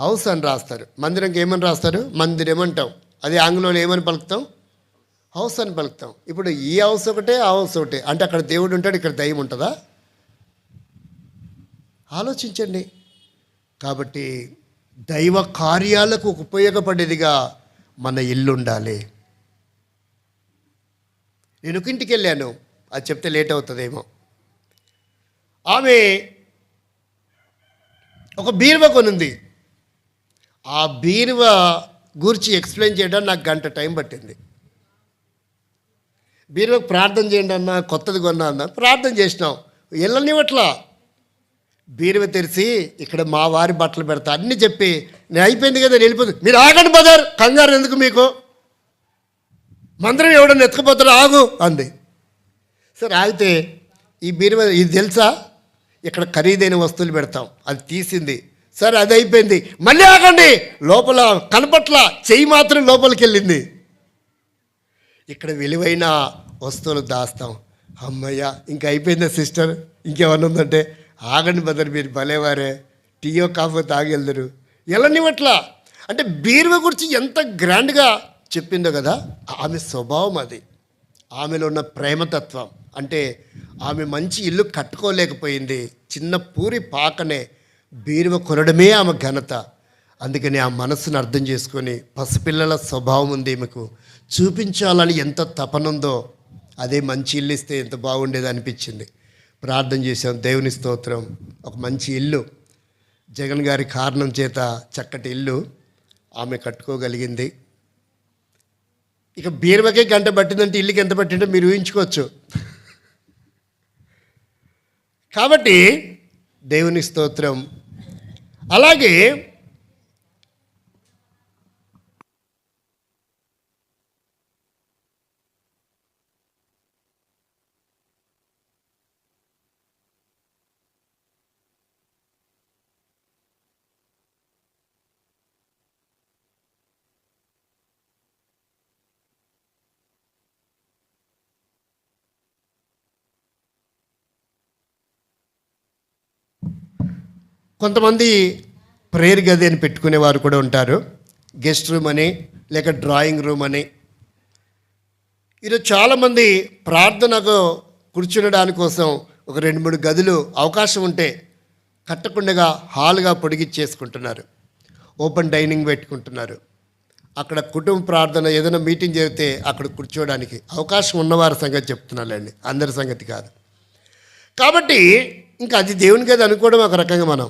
హౌస్ అని రాస్తారు. మందిరంకి ఏమని రాస్తారు? మందిరం అంటాం. అది ఆంగ్లంలో ఏమని పలుకుతాం? హౌస్ అని పలుకుతాం. ఇప్పుడు ఈ హౌస్ ఒకటే, ఆ హౌస్ ఒకటే. అంటే అక్కడ దేవుడు ఉంటాడు, ఇక్కడ దయ్యం ఉంటుందా? ఆలోచించండి. కాబట్టి దైవ కార్యాలకు ఉపయోగపడేదిగా మన ఇల్లు ఉండాలి. నేను ఒక ఇంటికి వెళ్ళాను, అది చెప్తే లేట్ అవుతుందేమో. ఆమె ఒక బీరువా కొనుంది. ఆ బీరువా గురించి ఎక్స్ప్లెయిన్ చేయడానికి నాకు గంట టైం పట్టింది. బీరువాకు ప్రార్థన చేయండి అన్న, కొత్తది కొన్నా అన్న. ప్రార్థన చేసినాం, వెళ్ళనివ్వట్లా. బీరువా తెరిచి ఇక్కడ మా వారి బట్టలు పెడతా అన్నీ చెప్పి నేను అయిపోయింది కదా, వెళ్ళిపోతుంది. మీరు ఆగండి బదర్, కంగారు ఎందుకు మీకు, మందిరం ఎవడన్నా ఎత్తుకుపోతారో ఆగు అంది. సరే ఆగితే, ఈ బీరువా ఇది తెలుసా, ఇక్కడ ఖరీదైన వస్తువులు పెడతాం, అది తీసింది. సరే అది అయిపోయింది, మళ్ళీ ఆగండి, లోపల కనపట్ల, చెయ్యి మాత్రం లోపలికి వెళ్ళింది. ఇక్కడ విలువైన వస్తువులు దాస్తాం. అమ్మయ్య, ఇంకా అయిపోయిందా సిస్టర్, ఇంకేమన్నా ఉందంటే, ఆగండి బదర్, మీరు భలేవారే, టీయో కాఫీ తాగి వెళ్దరు, వెళ్ళనివ్వట్లా. అంటే బీరువా గురించి ఎంత గ్రాండ్గా చెప్పిందో కదా. ఆమె స్వభావం అది, ఆమెలో ఉన్న ప్రేమతత్వం. అంటే ఆమె మంచి ఇల్లు కట్టుకోలేకపోయింది, చిన్న పూరి పాకనే బీరువా కొనడమే ఆమె ఘనత. అందుకని ఆ మనస్సును అర్థం చేసుకొని, పసిపిల్లల స్వభావం ఉంది ఈమెకు, చూపించాలని ఎంత తపనుందో, అదే మంచి ఇల్లు ఇస్తే ఎంత బాగుండేది అనిపించింది. ప్రార్థన చేశాం, దేవుని స్తోత్రం. ఒక మంచి ఇల్లు, జగన్ గారి కారణం చేత చక్కటి ఇల్లు ఆమె కట్టుకోగలిగింది. ఇక బీరువాకే గంట పట్టిందంటే ఇల్లుకి ఎంత పట్టిందో మీరు ఊహించుకోవచ్చు. కాబట్టి దేవుని స్తోత్రం. అలాగే కొంతమంది ప్రేయర్ గది అని పెట్టుకునేవారు కూడా ఉంటారు, గెస్ట్ రూమ్ అని, లేక డ్రాయింగ్ రూమ్ అని. ఈరోజు చాలామంది ప్రార్థనకు కూర్చునడానికి కోసం ఒక 2-3 గదులు అవకాశం ఉంటే కట్టకుండా హాల్గా పొడిగిచ్చేసుకుంటున్నారు, ఓపెన్ డైనింగ్ పెట్టుకుంటున్నారు. అక్కడ కుటుంబ ప్రార్థన ఏదైనా మీటింగ్ జరిగితే అక్కడ కూర్చోవడానికి అవకాశం ఉన్నవారి సంగతి చెప్తున్నానండి, అందరి సంగతి కాదు. కాబట్టి ఇంకా అది దేవుని గది అనుకోవడం ఒక రకంగా మనం.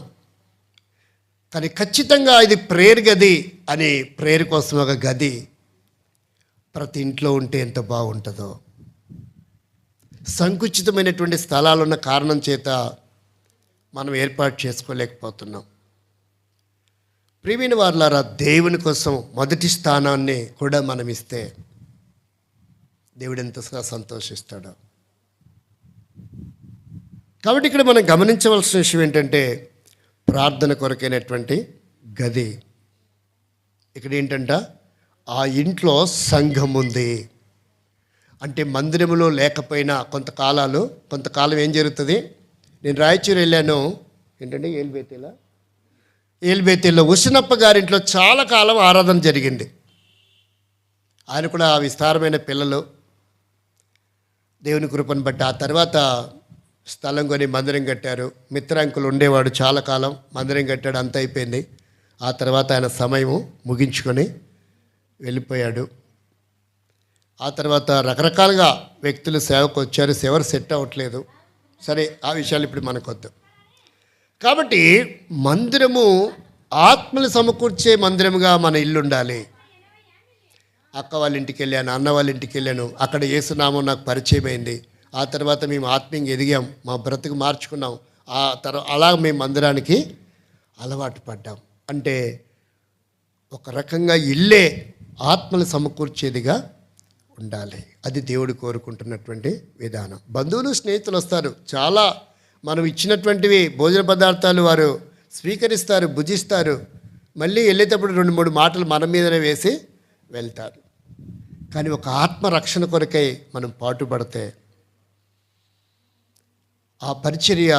కానీ ఖచ్చితంగా ఇది ప్రేయర్ గది అని, ప్రేయర్ కోసం ఒక గది ప్రతి ఇంట్లో ఉంటే ఎంత బాగుంటుందో. సంకుచితమైనటువంటి స్థలాలు ఉన్న కారణం చేత మనం ఏర్పాటు చేసుకోలేకపోతున్నాం. ప్రియమైన వారులారా, దేవుని కోసం మొదటి స్థానాన్ని కూడా మనం ఇస్తే దేవుడు ఎంతగా సంతోషిస్తాడో. కాబట్టి ఇక్కడ మనం గమనించవలసిన విషయం ఏంటంటే ప్రార్థన కొరకైనటువంటి గది. ఇక్కడ ఏంటంట, ఆ ఇంట్లో సంఘం ఉంది. అంటే మందిరములో లేకపోయినా కొంతకాలం ఏం జరుగుతుంది? నేను రాయచూరు వెళ్ళాను, ఏంటంటే ఏల్బేతేలో ఉసినప్ప గారింట్లో చాలా కాలం ఆరాధన జరిగింది. ఆయన కూడా విస్తారమైన పిల్లలు, దేవుని కృపను బట్టి. ఆ తర్వాత స్థలం కొని మందిరం కట్టారు. మిత్రాంకులు ఉండేవాడు, చాలా కాలం మందిరం కట్టాడు, అంత అయిపోయింది. ఆ తర్వాత ఆయన సమయము ముగించుకొని వెళ్ళిపోయాడు. ఆ తర్వాత రకరకాలుగా వ్యక్తులు సేవకు వచ్చారు, ఎవరు సెట్ అవ్వట్లేదు. సరే, ఆ విషయాలు ఇప్పుడు మనకొద్దు. కాబట్టి మందిరము ఆత్మలు సమకూర్చే మందిరముగా మన ఇల్లు ఉండాలి. అక్క వాళ్ళ ఇంటికి వెళ్ళాను, అన్న వాళ్ళ ఇంటికి వెళ్ళాను, అక్కడ యేసునామం నాకు పరిచయం అయింది. ఆ తర్వాత మేము ఆత్మీయంగా ఎదిగాం, మా బ్రతుకు మార్చుకున్నాం. ఆ తర్వాత అలా మేము మందిరానికి అలవాటు పడ్డాం. అంటే ఒక రకంగా ఇల్లే ఆత్మలు సమకూర్చేదిగా ఉండాలి. అది దేవుడు కోరుకుంటున్నటువంటి విధానం. బంధువులు స్నేహితులు వస్తారు, చాలా మనం ఇచ్చినటువంటివి భోజన పదార్థాలు వారు స్వీకరిస్తారు, భుజిస్తారు. మళ్ళీ వెళ్ళేటప్పుడు 2-3 మాటలు మన మీదనే వేసి వెళ్తారు. కానీ ఒక ఆత్మరక్షణ కొరకై మనం పాటుపడితే ఆ పరిచర్య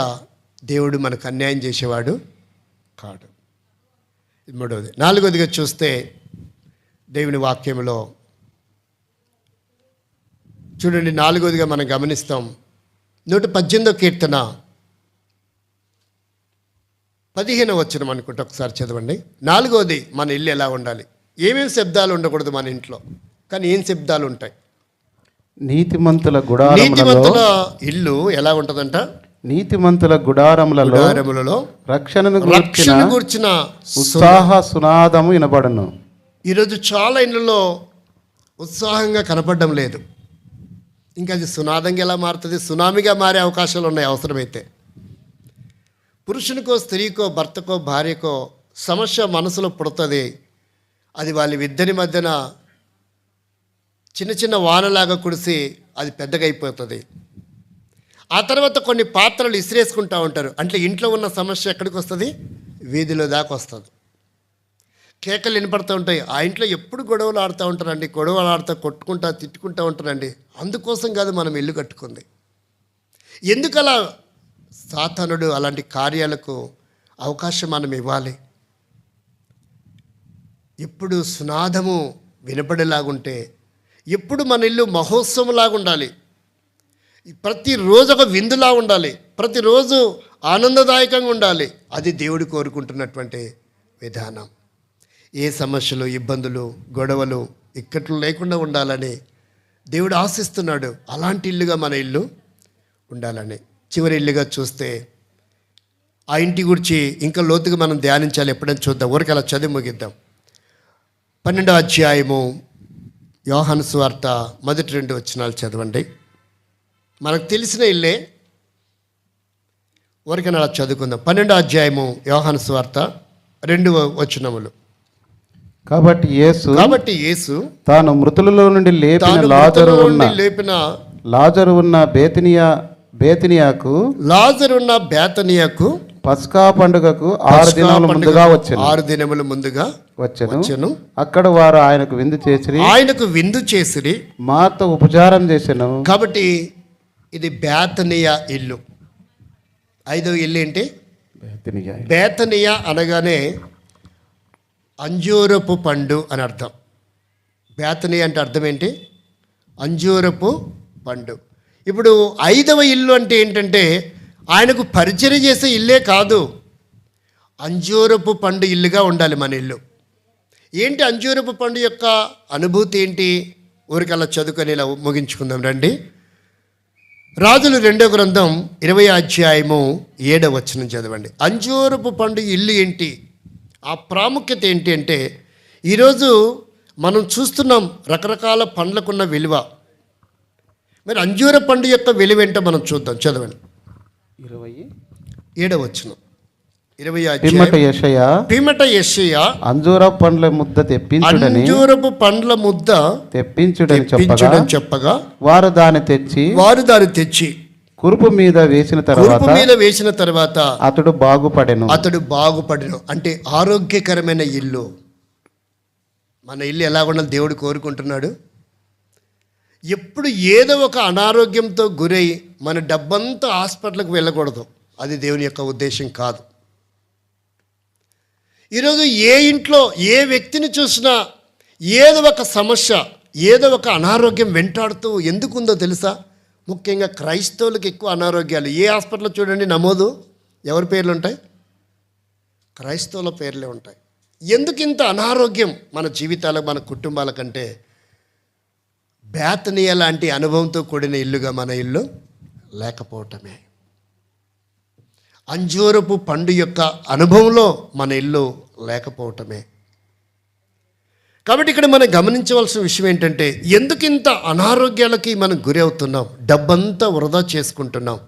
దేవుడు మనకు అన్యాయం చేసేవాడు కాడు. ఇది మూడవది. నాలుగవదిగా చూస్తే దేవుని వాక్యంలో చూడండి, నాలుగవదిగా మనం గమనిస్తాం 118వ కీర్తన 15వ వచనం అనుకుంటే ఒకసారి చదవండి. నాలుగవది, మన ఇల్లు ఎలా ఉండాలి? ఏమేమి శబ్దాలు ఉండకూడదు మన ఇంట్లో, కానీ ఏం శబ్దాలు ఉంటాయి? నీతిమంతుల ఇల్లు ఎలా ఉంటుందంట? నీతిమంతుల గుడారములలో రక్షణను గూర్చిన ఉత్సాహ సునాదము వినబడను. ఈరోజు చాలా ఇళ్ళలో ఉత్సాహంగా కనపడడం లేదు. ఇంకా అది సునాదంగా ఎలా మారుతుంది? సునామీగా మారే అవకాశాలు ఉన్నాయి. అవసరమైతే పురుషునికో, స్త్రీకో, భర్తకో, భార్యకో సమస్య మనసులో పుడుతుంది. అది వాళ్ళ ఇద్దరి మధ్యన చిన్న చిన్న వానలాగా కురిసి అది పెద్దగా అయిపోతుంది. ఆ తర్వాత కొన్ని పాత్రలు ఇసిరేసుకుంటూ ఉంటారు. అంటే ఇంట్లో ఉన్న సమస్య ఎక్కడికి వస్తుంది? వీధిలో దాకా వస్తుంది. కేకలు వినపడుతూ ఉంటాయి. ఆ ఇంట్లో ఎప్పుడు గొడవలు ఆడుతూ ఉంటారండి, గొడవలు ఆడుతూ కొట్టుకుంటా తిట్టుకుంటూ ఉంటారండి. అందుకోసం కాదు మనం ఇల్లు కట్టుకుంది. ఎందుకలా సాతానుడు అలాంటి కార్యాలకు అవకాశం మనం ఇవ్వాలి? ఎప్పుడు సునాదము వినపడేలాగుంటే, ఎప్పుడు మన ఇల్లు మహోత్సవంలాగా ఉండాలి, ప్రతిరోజు ఒక విందులా ఉండాలి, ప్రతిరోజు ఆనందదాయకంగా ఉండాలి. అది దేవుడు కోరుకుంటున్నటువంటి విధానం. ఏ సమస్యలు, ఇబ్బందులు, గొడవలు ఇక్కట్లు లేకుండా ఉండాలని దేవుడు ఆశిస్తున్నాడు. అలాంటి ఇల్లుగా మన ఇల్లు ఉండాలని. చివరి ఇల్లుగా చూస్తే ఆ ఇంటి గురించి ఇంకా లోతుగా మనం ధ్యానించాలి. ఎప్పుడైనా చూద్దాం, ఊరికి అలా చదివి ముగిద్దాం. 12వ అధ్యాయము యోహాను సువార్త మొదటి 2 వచనాలు చదవండి. మనకు తెలిసిన ఇల్లే, ఊరికైనా అలా చదువుకుందాం. 12వ అధ్యాయము యోహాను సువార్త 2వ వచనములు. కాబట్టి యేసు తాను మృతులలో నుండి లేపిన లాజరు ఉన్న బేతనియాకు పస్కా పండుగకు 6 దినముల ముందుగా వచ్చెను. అక్కడ వారు ఆయనకు విందు చేసిరి, మాతో ఉపచారం చేసెను. కాబట్టి ఇది బేతనియా ఇల్లు. 5వ ఇల్లు ఏంటి? బేతనియా అనగానే అంజూరపు పండు అని అర్థం. బేతనియా అంటే అర్థం ఏంటి? అంజూరపు పండు. ఇప్పుడు 5వ ఇల్లు అంటే ఏంటంటే ఆయనకు పరిచర్య చేసే ఇల్లే కాదు, అంజూరపు పండు ఇల్లుగా ఉండాలి మన ఇల్లు. ఏంటి అంజూరపు పండు యొక్క అనుభూతి ఏంటి? ఊరికల్లా చదువుకొని ఇలా ముగించుకుందాం రండి. రాజులు 2వ గ్రంథం 20వ అధ్యాయము 7వ వచనం చదవండి. అంజూరపు పండు ఇల్లు ఏంటి, ఆ ప్రాముఖ్యత ఏంటి అంటే, ఈరోజు మనం చూస్తున్నాం రకరకాల పండ్లకున్న విలువ. మరి అంజూర పండు యొక్క విలువ ఏంటో మనం చూద్దాం. చదవండి. 27వ వచనం. 20 పిమ్మట యెషయా అంజూరపు పండ్ల ముద్ద తెప్పించుడని చెప్పగా వారు దాన్ని తెచ్చి కురుపు మీద వేసిన కురుపు తర్వాత మీద వేసిన తర్వాత అతడు బాగుపడెను. అంటే ఆరోగ్యకరమైన ఇల్లు. మన ఇల్లు ఎలా ఉండాలి దేవుడు కోరుకుంటున్నాడు. ఎప్పుడు ఏదో ఒక అనారోగ్యంతో గురై మన డబ్బంతా హాస్పిటల్కి వెళ్ళకూడదు. అది దేవుని యొక్క ఉద్దేశం కాదు. ఈరోజు ఏ ఇంట్లో ఏ వ్యక్తిని చూసినా ఏదో ఒక సమస్య, ఏదో ఒక అనారోగ్యం వెంటాడుతూ ఎందుకుందో తెలుసా? ముఖ్యంగా క్రైస్తవులకు ఎక్కువ అనారోగ్యాలు. ఏ హాస్పిటల్లో చూడండి నమోదు ఎవరి పేర్లు ఉంటాయి? క్రైస్తవుల పేర్లే ఉంటాయి. ఎందుకు ఇంత అనారోగ్యం మన జీవితాలకు, మన కుటుంబాల కంటే? బేతనీయ లాంటి అనుభవంతో కూడిన ఇల్లుగా మన ఇల్లు లేకపోవటమే. అంజూరపు పండు యొక్క అనుభవంలో మన ఇల్లు లేకపోవటమే. కాబట్టి ఇక్కడ మనం గమనించవలసిన విషయం ఏంటంటే, ఎందుకు ఇంత అనారోగ్యాలకి మనం గురి అవుతున్నాం? డబ్బంతా వృధా చేసుకుంటున్నాం.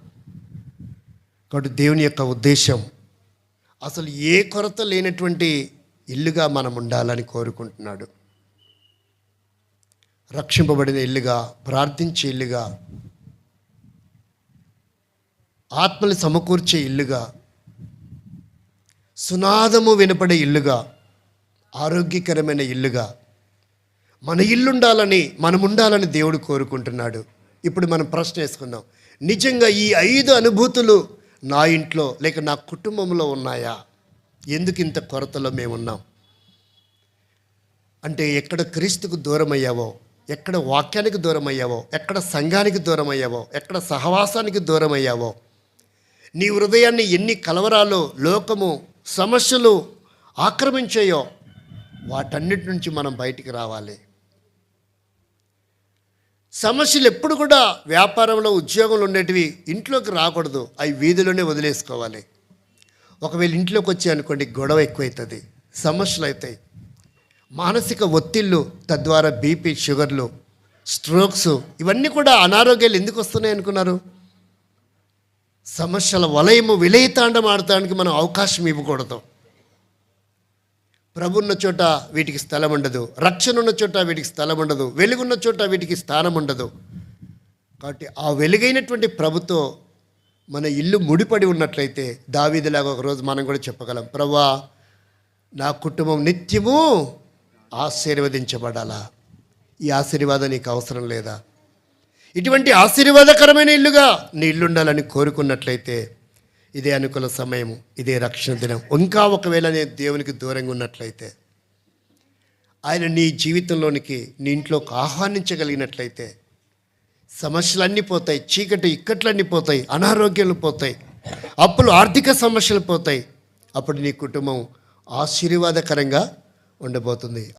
కాబట్టి దేవుని యొక్క ఉద్దేశం అసలు ఏ కొరత లేనటువంటి ఇల్లుగా మనం ఉండాలని కోరుకుంటున్నాడు. రక్షింపబడిన ఇల్లుగా, ప్రార్థించే ఇల్లుగా, ఆత్మని సమకూర్చే ఇల్లుగా, సునాదము వినపడే ఇల్లుగా, ఆరోగ్యకరమైన ఇల్లుగా మన ఇల్లుండాలని, మనం ఉండాలని దేవుడు కోరుకుంటున్నాడు. ఇప్పుడు మనం ప్రశ్న వేసుకుందాం, నిజంగా ఈ 5 అనుభూతులు నా ఇంట్లో లేక నా కుటుంబంలో ఉన్నాయా? ఎందుకు ఇంత కొరతలో మేమున్నాం? అంటే ఎక్కడ క్రీస్తుకు దూరం అయ్యావో, ఎక్కడ వాక్యానికి దూరం అయ్యావో, ఎక్కడ సంఘానికి దూరం అయ్యావో, ఎక్కడ సహవాసానికి దూరం అయ్యావో, నీ హృదయాన్ని ఎన్ని కలవరాలు, లోకము, సమస్యలు ఆక్రమించాయో వాటన్నిటి నుంచి మనం బయటికి రావాలి. సమస్యలు ఎప్పుడు కూడా వ్యాపారంలో, ఉద్యోగంలో ఉండేటివి ఇంట్లోకి రాకూడదు. అవి వీధిలోనే వదిలేసుకోవాలి. ఒకవేళ ఇంట్లోకి వచ్చి అనుకోండి, గొడవ ఎక్కువవుతుంది, సమస్యలు అవుతాయి, మానసిక ఒత్తిళ్ళు, తద్వారా బీపీ, షుగర్లు, స్ట్రోక్స్, ఇవన్నీ కూడా అనారోగ్యాలు ఎందుకు వస్తున్నాయి అనుకున్నారు? సమస్యల వలయము విలయతాండం ఆడటానికి మనం అవకాశం ఇవ్వకూడదు. ప్రభు ఉన్న చోట వీటికి స్థలం ఉండదు, రక్షణ ఉన్న చోట వీటికి స్థలం ఉండదు, వెలుగున్న చోట వీటికి స్థానం ఉండదు. కాబట్టి ఆ వెలుగైనటువంటి ప్రభుతో మన ఇల్లు ముడిపడి ఉన్నట్లయితే దావీదులాగా ఒకరోజు మనం కూడా చెప్పగలం, ప్రభువా నా కుటుంబం నిత్యము ఆశీర్వదించబడాలా? ఈ ఆశీర్వాదం నీకు అవసరం లేదా? ఇటువంటి ఆశీర్వాదకరమైన ఇల్లుగా నీ ఇల్లు ఉండాలని కోరుకున్నట్లయితే ఇదే అనుకూల సమయము, ఇదే రక్షణ దినం. ఇంకా ఒకవేళ నేను దేవునికి దూరంగా ఉన్నట్లయితే, ఆయన నీ జీవితంలోనికి, నీ ఇంట్లోకి ఆహ్వానించగలిగినట్లయితే సమస్యలన్నీ పోతాయి, చీకటి ఇక్కట్లన్నీ పోతాయి, అనారోగ్యాలు పోతాయి, అప్పులు, ఆర్థిక సమస్యలు పోతాయి. అప్పుడు నీ కుటుంబం ఆశీర్వాదకరంగా ఉండబోతుంది.